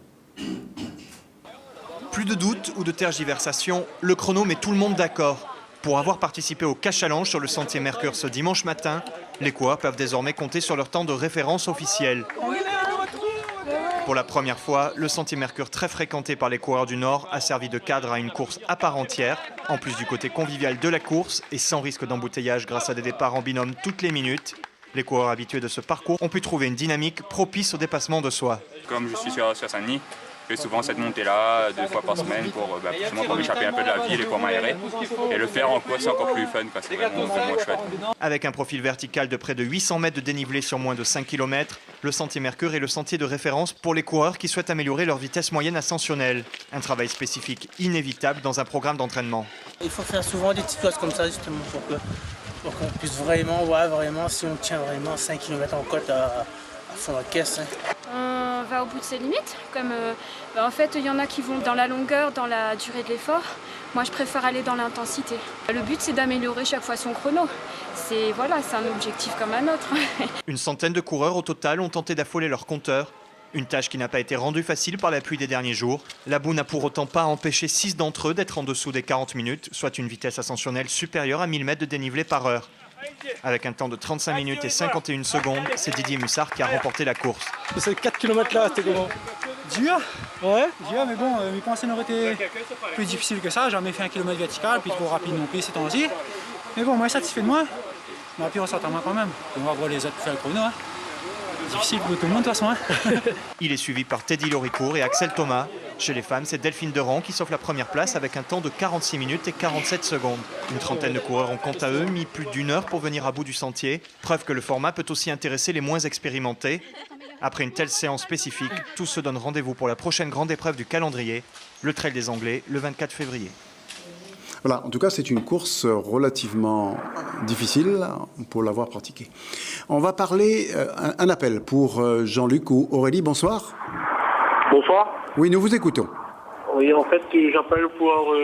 Plus de doute ou de tergiversation, le chrono met tout le monde d'accord. Pour avoir participé au Cachalange sur le sentier Mercure ce dimanche matin, les coureurs peuvent désormais compter sur leur temps de référence officiel. Pour la première fois, le sentier Mercure très fréquenté par les coureurs du Nord a servi de cadre à une course à part entière, en plus du côté convivial de la course et sans risque d'embouteillage grâce à des départs en binôme toutes les minutes. Les coureurs habitués de ce parcours ont pu trouver une dynamique propice au dépassement de soi. Comme je suis sur Saint-Denis, Je fais souvent cette montée-là 2 fois par semaine pour m'échapper un peu de la ville et pour m'aérer. Et le faire en course, c'est encore plus fun, c'est vraiment chouette. Avec un profil vertical de près de 800 mètres de dénivelé sur moins de 5 km, le Sentier Mercure est le sentier de référence pour les coureurs qui souhaitent améliorer leur vitesse moyenne ascensionnelle. Un travail spécifique inévitable dans un programme d'entraînement. Il faut faire souvent des petites choses comme ça justement pour qu'on puisse vraiment, si on tient vraiment 5 km en côte à fond la caisse. On va au bout de ses limites. En fait, il y en a qui vont dans la longueur, dans la durée de l'effort. Moi, je préfère aller dans l'intensité. Le but, c'est d'améliorer chaque fois son chrono. C'est un objectif comme un autre. Une centaine de coureurs au total ont tenté d'affoler leur compteur. Une tâche qui n'a pas été rendue facile par la pluie des derniers jours. La boue n'a pour autant pas empêché 6 d'entre eux d'être en dessous des 40 minutes, soit une vitesse ascensionnelle supérieure à 1000 mètres de dénivelé par heure. Avec un temps de 35 minutes et 51 secondes, c'est Didier Mussard qui a remporté la course. Ces 4 km là, c'était comment? Dur, ouais, dur, mais bon, mes pensées n'auraient été plus difficiles que ça. J'ai jamais fait un kilomètre vertical, puis trop rapide non plus ces temps-ci. Mais bon, moi, satisfait de moi. Mais puis on s'entend moins quand même. On va voir les autres faire le chrono. Hein. Difficile pour tout le monde de toute façon. Hein. Il est suivi par Teddy Loricourt et Axel Thomas. Chez les femmes, c'est Delphine Deran qui s'offre la première place avec un temps de 46 minutes et 47 secondes. Une trentaine de coureurs ont quant à eux mis plus d'1 heure pour venir à bout du sentier. Preuve que le format peut aussi intéresser les moins expérimentés. Après une telle séance spécifique, tous se donnent rendez-vous pour la prochaine grande épreuve du calendrier, le Trail des Anglais, le 24 février. Voilà, en tout cas, c'est une course relativement difficile pour l'avoir pratiquée. On va parler, un appel pour Jean-Luc ou Aurélie. Bonsoir. Bonsoir. Oui, nous vous écoutons. Oui, en fait, j'appelle pour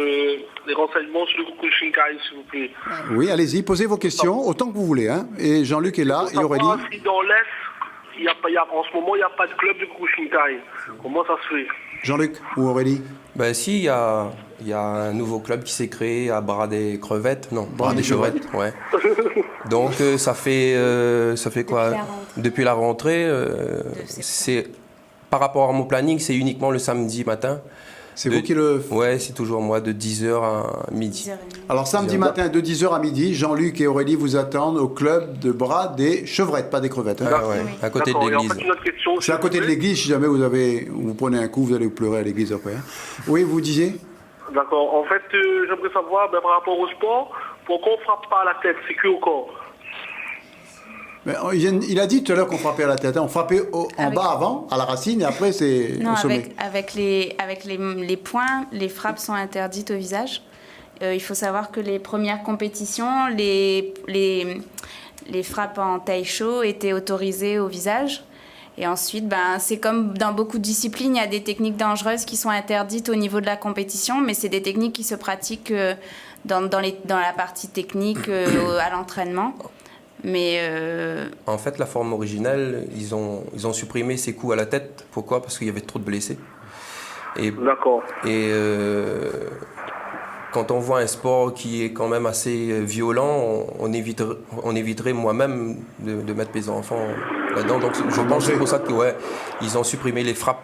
des renseignements sur le Kukushinkai, s'il vous plaît. Oui, allez-y, posez vos questions autant que vous voulez. Hein. Et Jean-Luc est là, et Aurélie. Si dans l'Est, en ce moment, il n'y a pas de club de Kukushinkai. Comment ça se fait? Jean-Luc ou Aurélie? Ben si, il y a un nouveau club qui s'est créé à Bras des Crevettes. Non, Bras des Chevrettes, ouais. Donc ça fait quoi? Depuis la rentrée, c'est par rapport à mon planning, c'est uniquement le samedi matin. C'est vous qui le... Ouais, c'est toujours moi, de 10h à midi. Alors samedi matin, de 10h à midi, Jean-Luc et Aurélie vous attendent au club de Bras des Chevrettes, pas des Crevettes. Hein. Ah ouais, à côté de l'église. C'est à côté de l'église, si jamais vous prenez un coup, vous allez pleurer à l'église après. Hein. Oui, vous disiez? D'accord. En fait, j'aimerais savoir, par rapport au sport, pourquoi on ne frappe pas à la tête? C'est que au corps. Mais il a dit tout à l'heure qu'on frappait à la tête. Hein. On frappait en bas avant, à la racine, et après c'est au sommet. Avec les poings, les frappes sont interdites au visage. Il faut savoir que les premières compétitions, les frappes en taisho étaient autorisées au visage. Et ensuite, c'est comme dans beaucoup de disciplines, il y a des techniques dangereuses qui sont interdites au niveau de la compétition, mais c'est des techniques qui se pratiquent dans la partie technique à l'entraînement. Mais en fait, la forme originelle, ils ont supprimé ces coups à la tête. Pourquoi? Parce qu'il y avait trop de blessés. D'accord. Et quand on voit un sport qui est quand même assez violent, on éviterait moi-même de mettre mes enfants là-dedans. Donc je pense que c'est pour ça que ils ont supprimé les frappes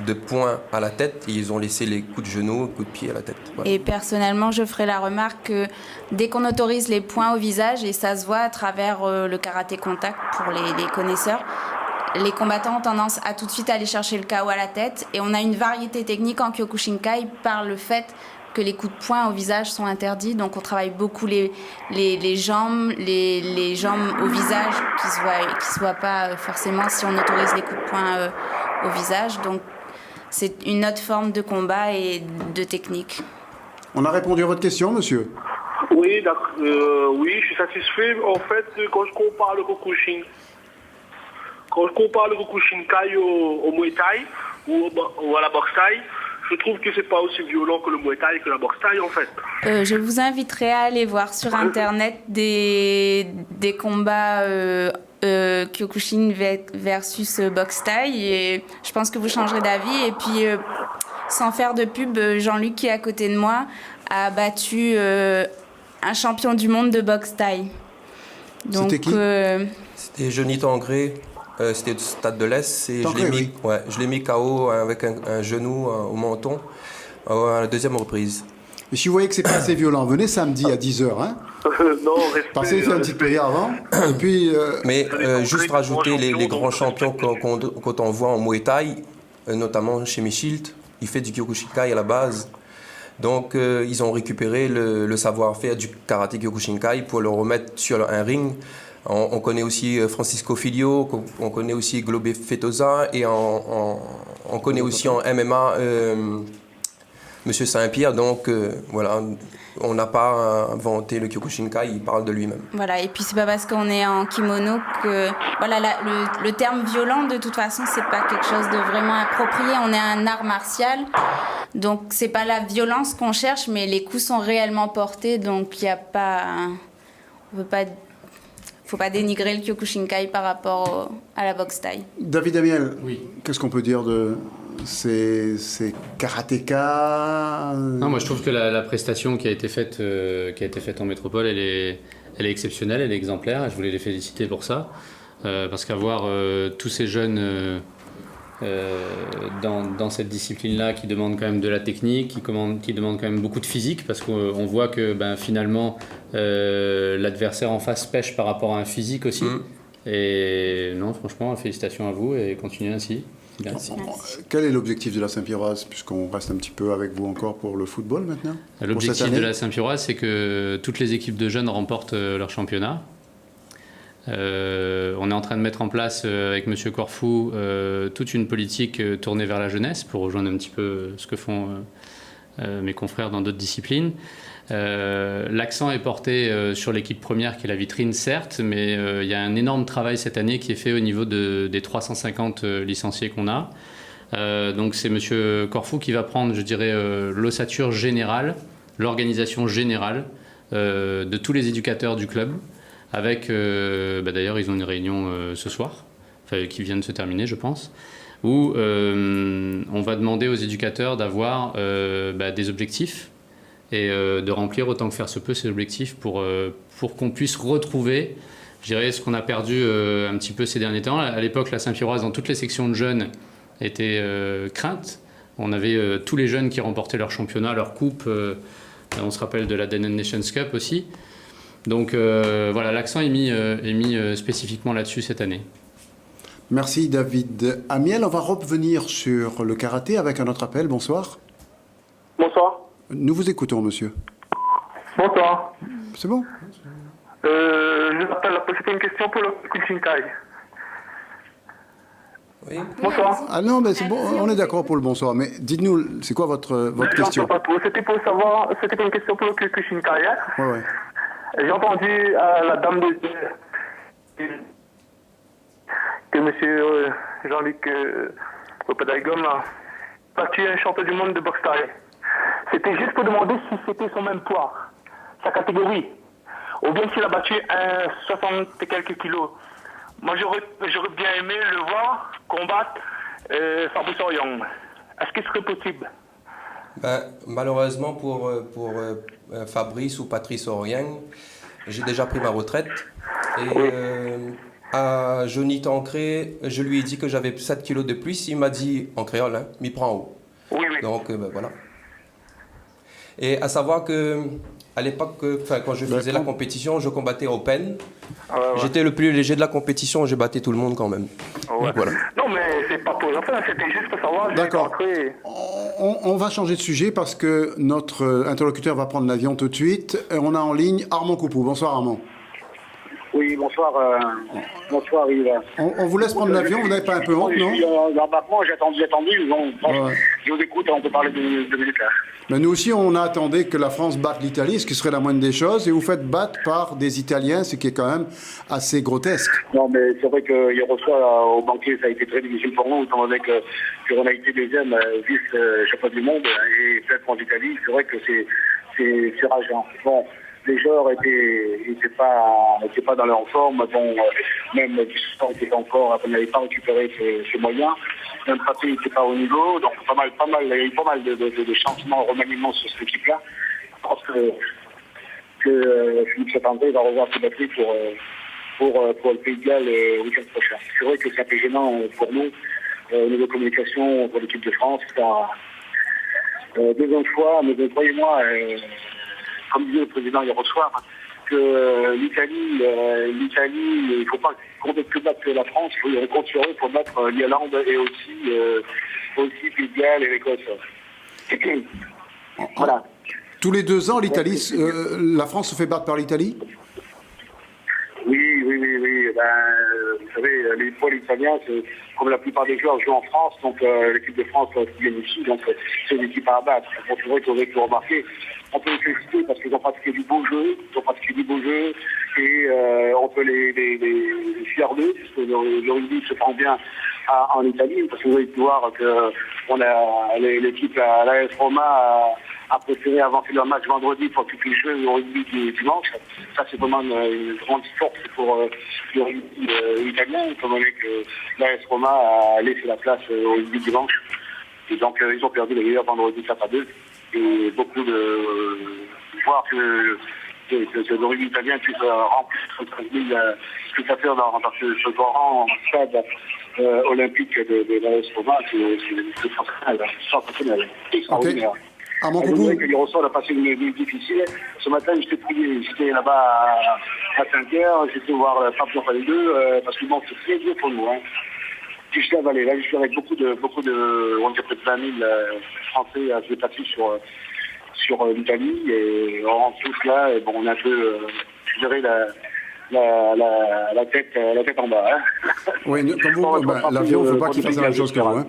de poing à la tête et ils ont laissé les coups de genoux, coups de pied à la tête. Voilà. Et personnellement, je ferai la remarque que dès qu'on autorise les poings au visage, et ça se voit à travers le karaté contact pour les connaisseurs, les combattants ont tendance à tout de suite aller chercher le KO à la tête, et on a une variété technique en Kyokushinkai par le fait que les coups de poing au visage sont interdits, donc on travaille beaucoup les jambes, les jambes au visage qui se voient pas forcément si on autorise les coups de poing au visage, donc c'est une autre forme de combat et de technique. On a répondu à votre question, monsieur? Oui, d'accord. Oui, je suis satisfait. En fait, quand je compare le Kyokushinkai au Muay Thai ou à la boxe Thai, je trouve que c'est pas aussi violent que le Muay Thai et que la boxe Thai, en fait. Je vous inviterai à aller voir sur Internet des combats Kyokushin versus boxe Thai, et je pense que vous changerez d'avis. Et puis, sans faire de pub, Jean-Luc, qui est à côté de moi, a battu un champion du monde de boxe Thai. Donc, c'était qui? C'était Johnny Tangré. C'était du Stade de l'Est, et je l'ai mis KO avec un genou au menton à la deuxième reprise. Et si vous voyez que c'est pas assez violent, venez samedi à 10h. Hein. Non, passez faire une petite prière avant. Et puis, mais juste rajouter les grands champions quand on voit en Muay Thai, notamment chez Michilt, il fait du Kyokushinkai à la base. Donc ils ont récupéré le savoir-faire du karaté Kyokushinkai pour le remettre sur un ring. On connaît aussi Francisco Filio, on connaît aussi Globe Fetosa et on connaît aussi en MMA Monsieur Saint-Pierre. Donc voilà, on n'a pas inventé le Kyokushinkai, il parle de lui-même. Voilà, et puis c'est pas parce qu'on est en kimono que voilà, le terme violent de toute façon c'est pas quelque chose de vraiment approprié. On est un art martial, donc c'est pas la violence qu'on cherche, mais les coups sont réellement portés, donc il y a pas, faut pas dénigrer le Kyokushinkai par rapport à la boxe thaï. David Amiel, qu'est-ce qu'on peut dire de ces karatékas? Non, moi je trouve que la prestation qui a été faite en métropole, elle est exceptionnelle, elle est exemplaire. Je voulais les féliciter pour ça, parce qu'avoir tous ces jeunes dans cette discipline-là qui demandent quand même de la technique, qui demandent quand même beaucoup de physique, parce qu'on voit que finalement l'adversaire en face pêche par rapport à un physique aussi. Et non, franchement, félicitations à vous et continuez ainsi. Merci. Quel est l'objectif de la Saint-Pierroise, puisqu'on reste un petit peu avec vous encore pour le football maintenant? L'objectif de la Saint-Pierroise, c'est que toutes les équipes de jeunes remportent leur championnat. On est en train de mettre en place avec M. Corfou toute une politique tournée vers la jeunesse pour rejoindre un petit peu ce que font mes confrères dans d'autres disciplines. L'accent est porté sur l'équipe première qui est la vitrine, certes, mais il y a un énorme travail cette année qui est fait au niveau des 350 licenciés qu'on a. Donc c'est M. Corfou qui va prendre, je dirais, l'ossature générale, l'organisation générale de tous les éducateurs du club. Avec, d'ailleurs, ils ont une réunion ce soir, qui vient de se terminer, je pense, où on va demander aux éducateurs d'avoir des objectifs et de remplir autant que faire se peut ces objectifs pour qu'on puisse retrouver, je dirais, ce qu'on a perdu un petit peu ces derniers temps. À l'époque, la Saint-Pierroise, dans toutes les sections de jeunes, était crainte. On avait tous les jeunes qui remportaient leur championnat, leur coupe. On se rappelle de la Danon Nations Cup aussi. Donc voilà, l'accent est mis spécifiquement là-dessus cette année. Merci David Amiel. On va revenir sur le karaté avec un autre appel. Bonsoir. Bonsoir. Nous vous écoutons, monsieur. Bonsoir. C'est bon. Je m'appelle, c'était une question pour le Kyokushinkai. Oui. Bonsoir. Ah non, mais c'est bon, on est d'accord pour le bonsoir, mais dites-nous, c'est quoi votre question? C'était pour savoir, c'était une question pour le Kyokushinkai. Ouais. J'ai entendu la dame que monsieur Jean-Luc Opadagom a battu un champion du monde de boxe thaï. C'était juste pour demander si c'était son même poids, sa catégorie, ou bien s'il a battu un 60 et quelques kilos. Moi, j'aurais bien aimé le voir combattre Fabrice Orion. Est-ce que ce serait possible? Malheureusement pour Fabrice ou Patrice Orion, j'ai déjà pris ma retraite. Et à Johnny Tancré, je lui ai dit que j'avais 7 kilos de plus. Il m'a dit, en créole, hein, m'y prends haut. Oui. Donc, voilà. Et à savoir que à l'époque, quand je faisais la compétition, je combattais Open. Ouais. J'étais le plus léger de la compétition, j'ai battu tout le monde quand même. Ouais. Voilà. Non, mais c'est pas pour enfin, c'était juste pour savoir. D'accord. On va changer de sujet parce que notre interlocuteur va prendre l'avion tout de suite. On a en ligne Armand Coupou. Bonsoir Armand. Oui, bonsoir. Bonsoir Yves. On vous laisse prendre l'avion, vous n'avez pas un peu honte, non? Je suis en embarquement, j'ai attendu. Je vous écoute, on peut parler de minutes là. Mais nous aussi, on a attendu que la France batte l'Italie, ce qui serait la moindre des choses, et vous faites battre par des Italiens, ce qui est quand même assez grotesque. Non, mais c'est vrai que hier soir, au banquet, ça a été très difficile pour nous, étant donné qu'on a été deuxième vice-champion du monde, et peut-être en Italie, c'est vrai que c'est rageant. Bon, les joueurs étaient pas dans leur forme, bon, même Dustin était encore, on n'avait pas récupéré ses moyens. Même Patrick n'était pas au niveau, donc il y a eu pas mal de changements, remaniements sur cette équipe-là. Je pense que Philippe Saint-André va revoir ses batteries pour le Pays de Galles le week-end prochain. C'est vrai que c'est un peu gênant pour nous, au niveau communication, pour l'équipe de France. Deuxième fois, mais croyez-moi, comme disait le président hier soir, que l'Italie, il ne faut pas compter plus battre que la France, il faut compter sur eux pour battre l'Irlande et aussi aussi Pays de Galles et l'Écosse. Voilà. Tous les 2 ans, l'Italie, la France se fait battre par l'Italie? Oui. Vous savez, les pôles italiens, comme la plupart des joueurs jouent en France, donc l'équipe de France vient ici, donc c'est une équipe à abattre. Donc, c'est vrai qu'on aurait pu remarquer. On peut les féliciter parce qu'ils ont pratiqué du beau jeu, et on peut les fier d'eux, parce que le rugby se prend bien en Italie, parce que vous allez voir qu'on a l'équipe, l'AS Roma, a préféré avancer leur match vendredi pour occuper le jeu au rugby du dimanche. Ça, c'est vraiment une grande force pour le rugby italien, étant donné que l'AS Roma a laissé la place au rugby dimanche. Et donc, ils ont perdu d'ailleurs vendredi 4-2. Et beaucoup de voir que le rugby italien puisse remplir 13 000 spectateurs dans ce grand stade olympique de l'AS Roma, c'est sensationnel, extraordinaire. Okay. À mon coucou. Que les ressorts, on a passé une nuit difficile. Ce matin, j'étais là-bas à 5h, j'étais voir Fabien Palais 2, parce que bon, c'est très dur pour nous. Puis je suis avalé. Là, je suis avec beaucoup de on dirait près de 20 000 Français à se passer sur l'Italie. Et on rentre tous là, et bon, on a un peu, je dirais, la tête en bas. Oui, comme vous, l'avion, il ne faut pas qu'il fasse la même chose que vous.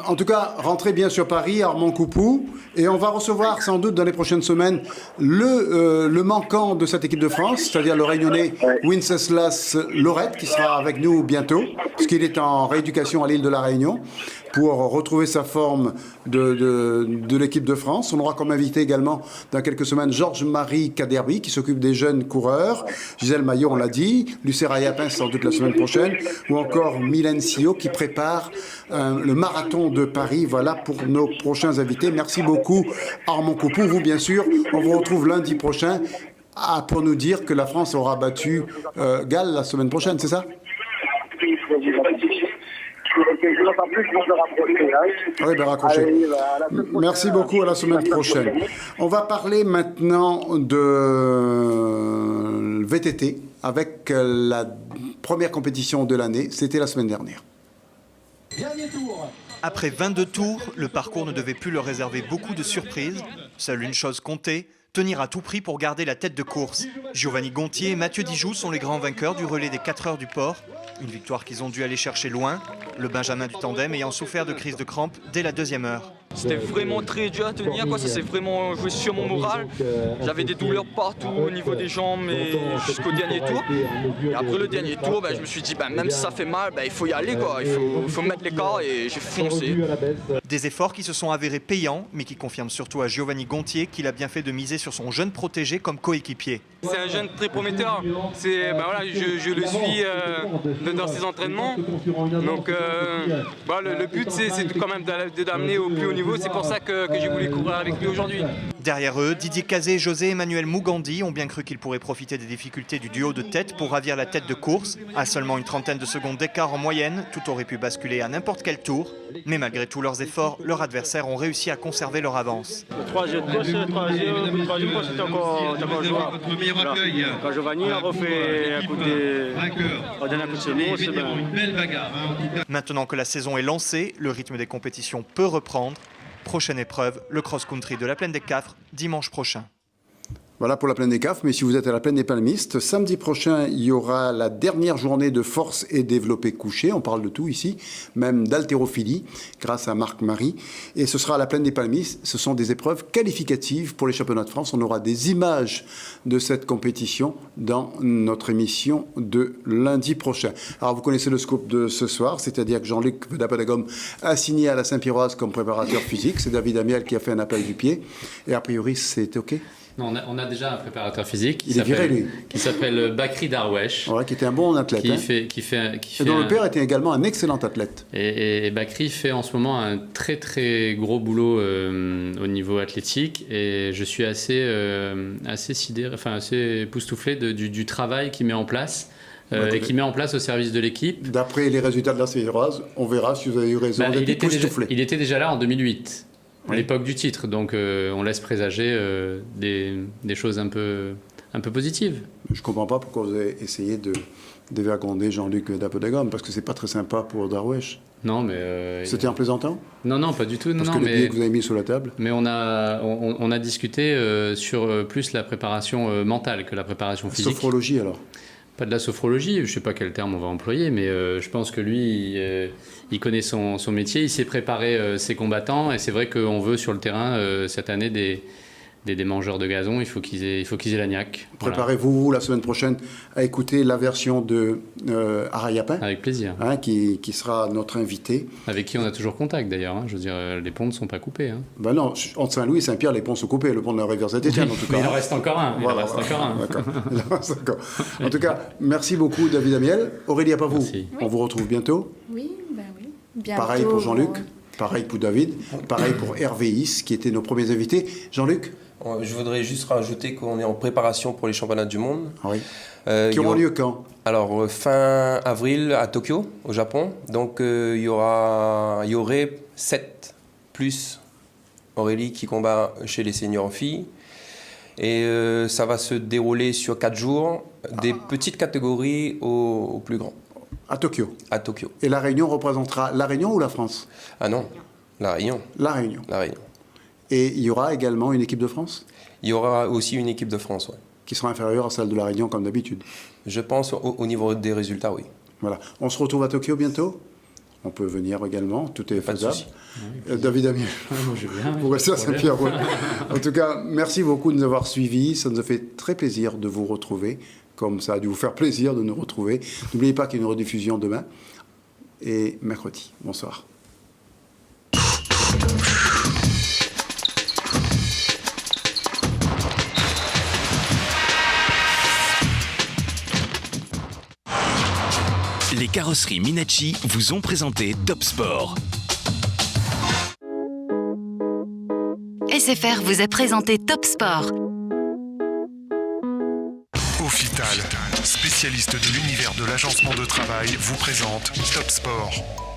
En tout cas, rentrez bien sur Paris, Armand Coupou, et on va recevoir sans doute dans les prochaines semaines le manquant de cette équipe de France, c'est-à-dire le Réunionnais Wenceslas Lorette, qui sera avec nous bientôt, puisqu'il est en rééducation à l'île de la Réunion, pour retrouver sa forme de l'équipe de France. On aura comme invité également dans quelques semaines Georges-Marie Caderby, qui s'occupe des jeunes coureurs, Gisèle Maillot, on l'a dit, Lucera Yapin sans doute la semaine prochaine, ou encore Mylène Sio qui prépare le marathon de Paris. Voilà pour nos prochains invités. Merci beaucoup Armand Coupou. Vous bien sûr, on vous retrouve lundi prochain pour nous dire que la France aura battu Galles la semaine prochaine, c'est ça? Oui, ben raccrochez. Merci beaucoup, à la semaine prochaine. On va parler maintenant de VTT avec la première compétition de l'année. C'était la semaine dernière. Après 22 tours, le parcours ne devait plus leur réserver beaucoup de surprises. Seule une chose comptait, tenir à tout prix pour garder la tête de course. Giovanni Gontier et Mathieu Dijoux sont les grands vainqueurs du relais des 4 heures du port. Une victoire qu'ils ont dû aller chercher loin, le Benjamin du tandem ayant souffert de crise de crampes dès la 2e heure. C'était vraiment très dur à tenir, ça s'est vraiment joué sur mon moral. J'avais des douleurs partout au niveau des jambes et jusqu'au dernier tour. Et après le dernier tour, je me suis dit, même si ça fait mal, il faut y aller, il faut mettre l'écart et j'ai foncé. Des efforts qui se sont avérés payants, mais qui confirment surtout à Giovanni Gontier qu'il a bien fait de miser sur son jeune protégé comme coéquipier. C'est un jeune très prometteur, je le suis dans ses entraînements. Donc le but c'est quand même de l'amener au plus haut niveau, c'est pour ça que j'ai voulu courir avec lui aujourd'hui. Derrière eux, Didier Cazé et José Emmanuel Mougandi ont bien cru qu'ils pourraient profiter des difficultés du duo de tête pour ravir la tête de course. À seulement une trentaine de secondes d'écart en moyenne, tout aurait pu basculer à n'importe quel tour. Mais malgré tous leurs efforts, leurs adversaires ont réussi à conserver leur avance. Le troisième poste, c'était encore jouable. Voilà. Quand Giovanni a refait un coup de semonce, Maintenant que la saison est lancée, le rythme des compétitions peut reprendre. Prochaine épreuve, le cross-country de la Plaine des Cafres, dimanche prochain. Voilà pour la Plaine des Cafres, mais si vous êtes à la Plaine des Palmistes, samedi prochain, il y aura la dernière journée de force et développé couché. On parle de tout ici, même d'haltérophilie, grâce à Marc-Marie. Et ce sera à la Plaine des Palmistes. Ce sont des épreuves qualificatives pour les championnats de France. On aura des images de cette compétition dans notre émission de lundi prochain. Alors, vous connaissez le scoop de ce soir, c'est-à-dire que Jean-Luc Vedapadagom a signé à la Saint-Pierroise comme préparateur physique. C'est David Amiel qui a fait un appel du pied. Et a priori, c'est OK? Non, on a déjà un préparateur physique qui s'appelle Bakri Darwesh. Ouais, qui était un bon athlète. Et dont le père était également un excellent athlète. Et Bakri fait en ce moment un très très gros boulot au niveau athlétique. Et je suis assez époustouflé du travail qu'il met en place. Et qui met en place au service de l'équipe. D'après les résultats de la Saint-Pierroise, on verra si vous avez eu raison d'être époustouflé. Il était déjà là en 2008. À l'époque du titre, donc on laisse présager des choses un peu positives. Je ne comprends pas pourquoi vous avez essayé de dévergonder Jean-Luc Vedapadagom, parce que c'est pas très sympa pour Darwesh. Non, mais... C'était en plaisantant? Non, pas du tout. Parce que le billet que vous avez mis sur la table. Mais on a discuté sur plus la préparation mentale que la préparation physique. Sophrologie alors? Pas de la sophrologie, je ne sais pas quel terme on va employer, mais je pense que lui, il connaît son métier, il sait préparer ses combattants, et c'est vrai qu'on veut sur le terrain cette année des mangeurs de gazon, il faut qu'ils aient la niaque. Préparez-vous la semaine prochaine à écouter la version de Arayapin. Avec plaisir. Hein, qui sera notre invité. Avec qui on a toujours contact d'ailleurs. Hein. Je veux dire, les ponts ne sont pas coupés. Hein. Ben non, entre Saint-Louis et Saint-Pierre, les ponts sont coupés. Le pont de la rivière Saint-Étienne, en tout cas. Mais il en reste encore un. Voilà, D'accord. En tout cas, merci beaucoup, David Amiel. Aurélie Apavou, on vous retrouve bientôt. Oui, bientôt. Pareil pour Jean-Luc, pareil pour David, pareil pour Hervé Is, qui étaient nos premiers invités. Jean-Luc? Je voudrais juste rajouter qu'on est en préparation pour les championnats du monde. Oui. Qui auront lieu quand? Alors, fin avril à Tokyo, au Japon. Donc, il y aurait 7 plus Aurélie qui combat chez les seniors en filles. Et ça va se dérouler sur 4 jours, des petites catégories aux plus grands. À Tokyo? À Tokyo. Et la Réunion représentera la Réunion ou la France? Ah non, la Réunion. La Réunion. La Réunion. Et il y aura également une équipe de France? Il y aura aussi une équipe de France, oui. Qui sera inférieure à celle de la Réunion comme d'habitude? Je pense au niveau des résultats, oui. Voilà. On se retrouve à Tokyo bientôt? On peut venir également, tout est faisable. David Amiel, vous restez à Saint-Pierre. Ouais. En tout cas, merci beaucoup de nous avoir suivis. Ça nous a fait très plaisir de vous retrouver, comme ça a dû vous faire plaisir de nous retrouver. N'oubliez pas qu'il y a une rediffusion demain et mercredi. Bonsoir. Les carrosseries Minachi vous ont présenté Top Sport. SFR vous a présenté Top Sport. Ophital, spécialiste de l'univers de l'agencement de travail, vous présente Top Sport.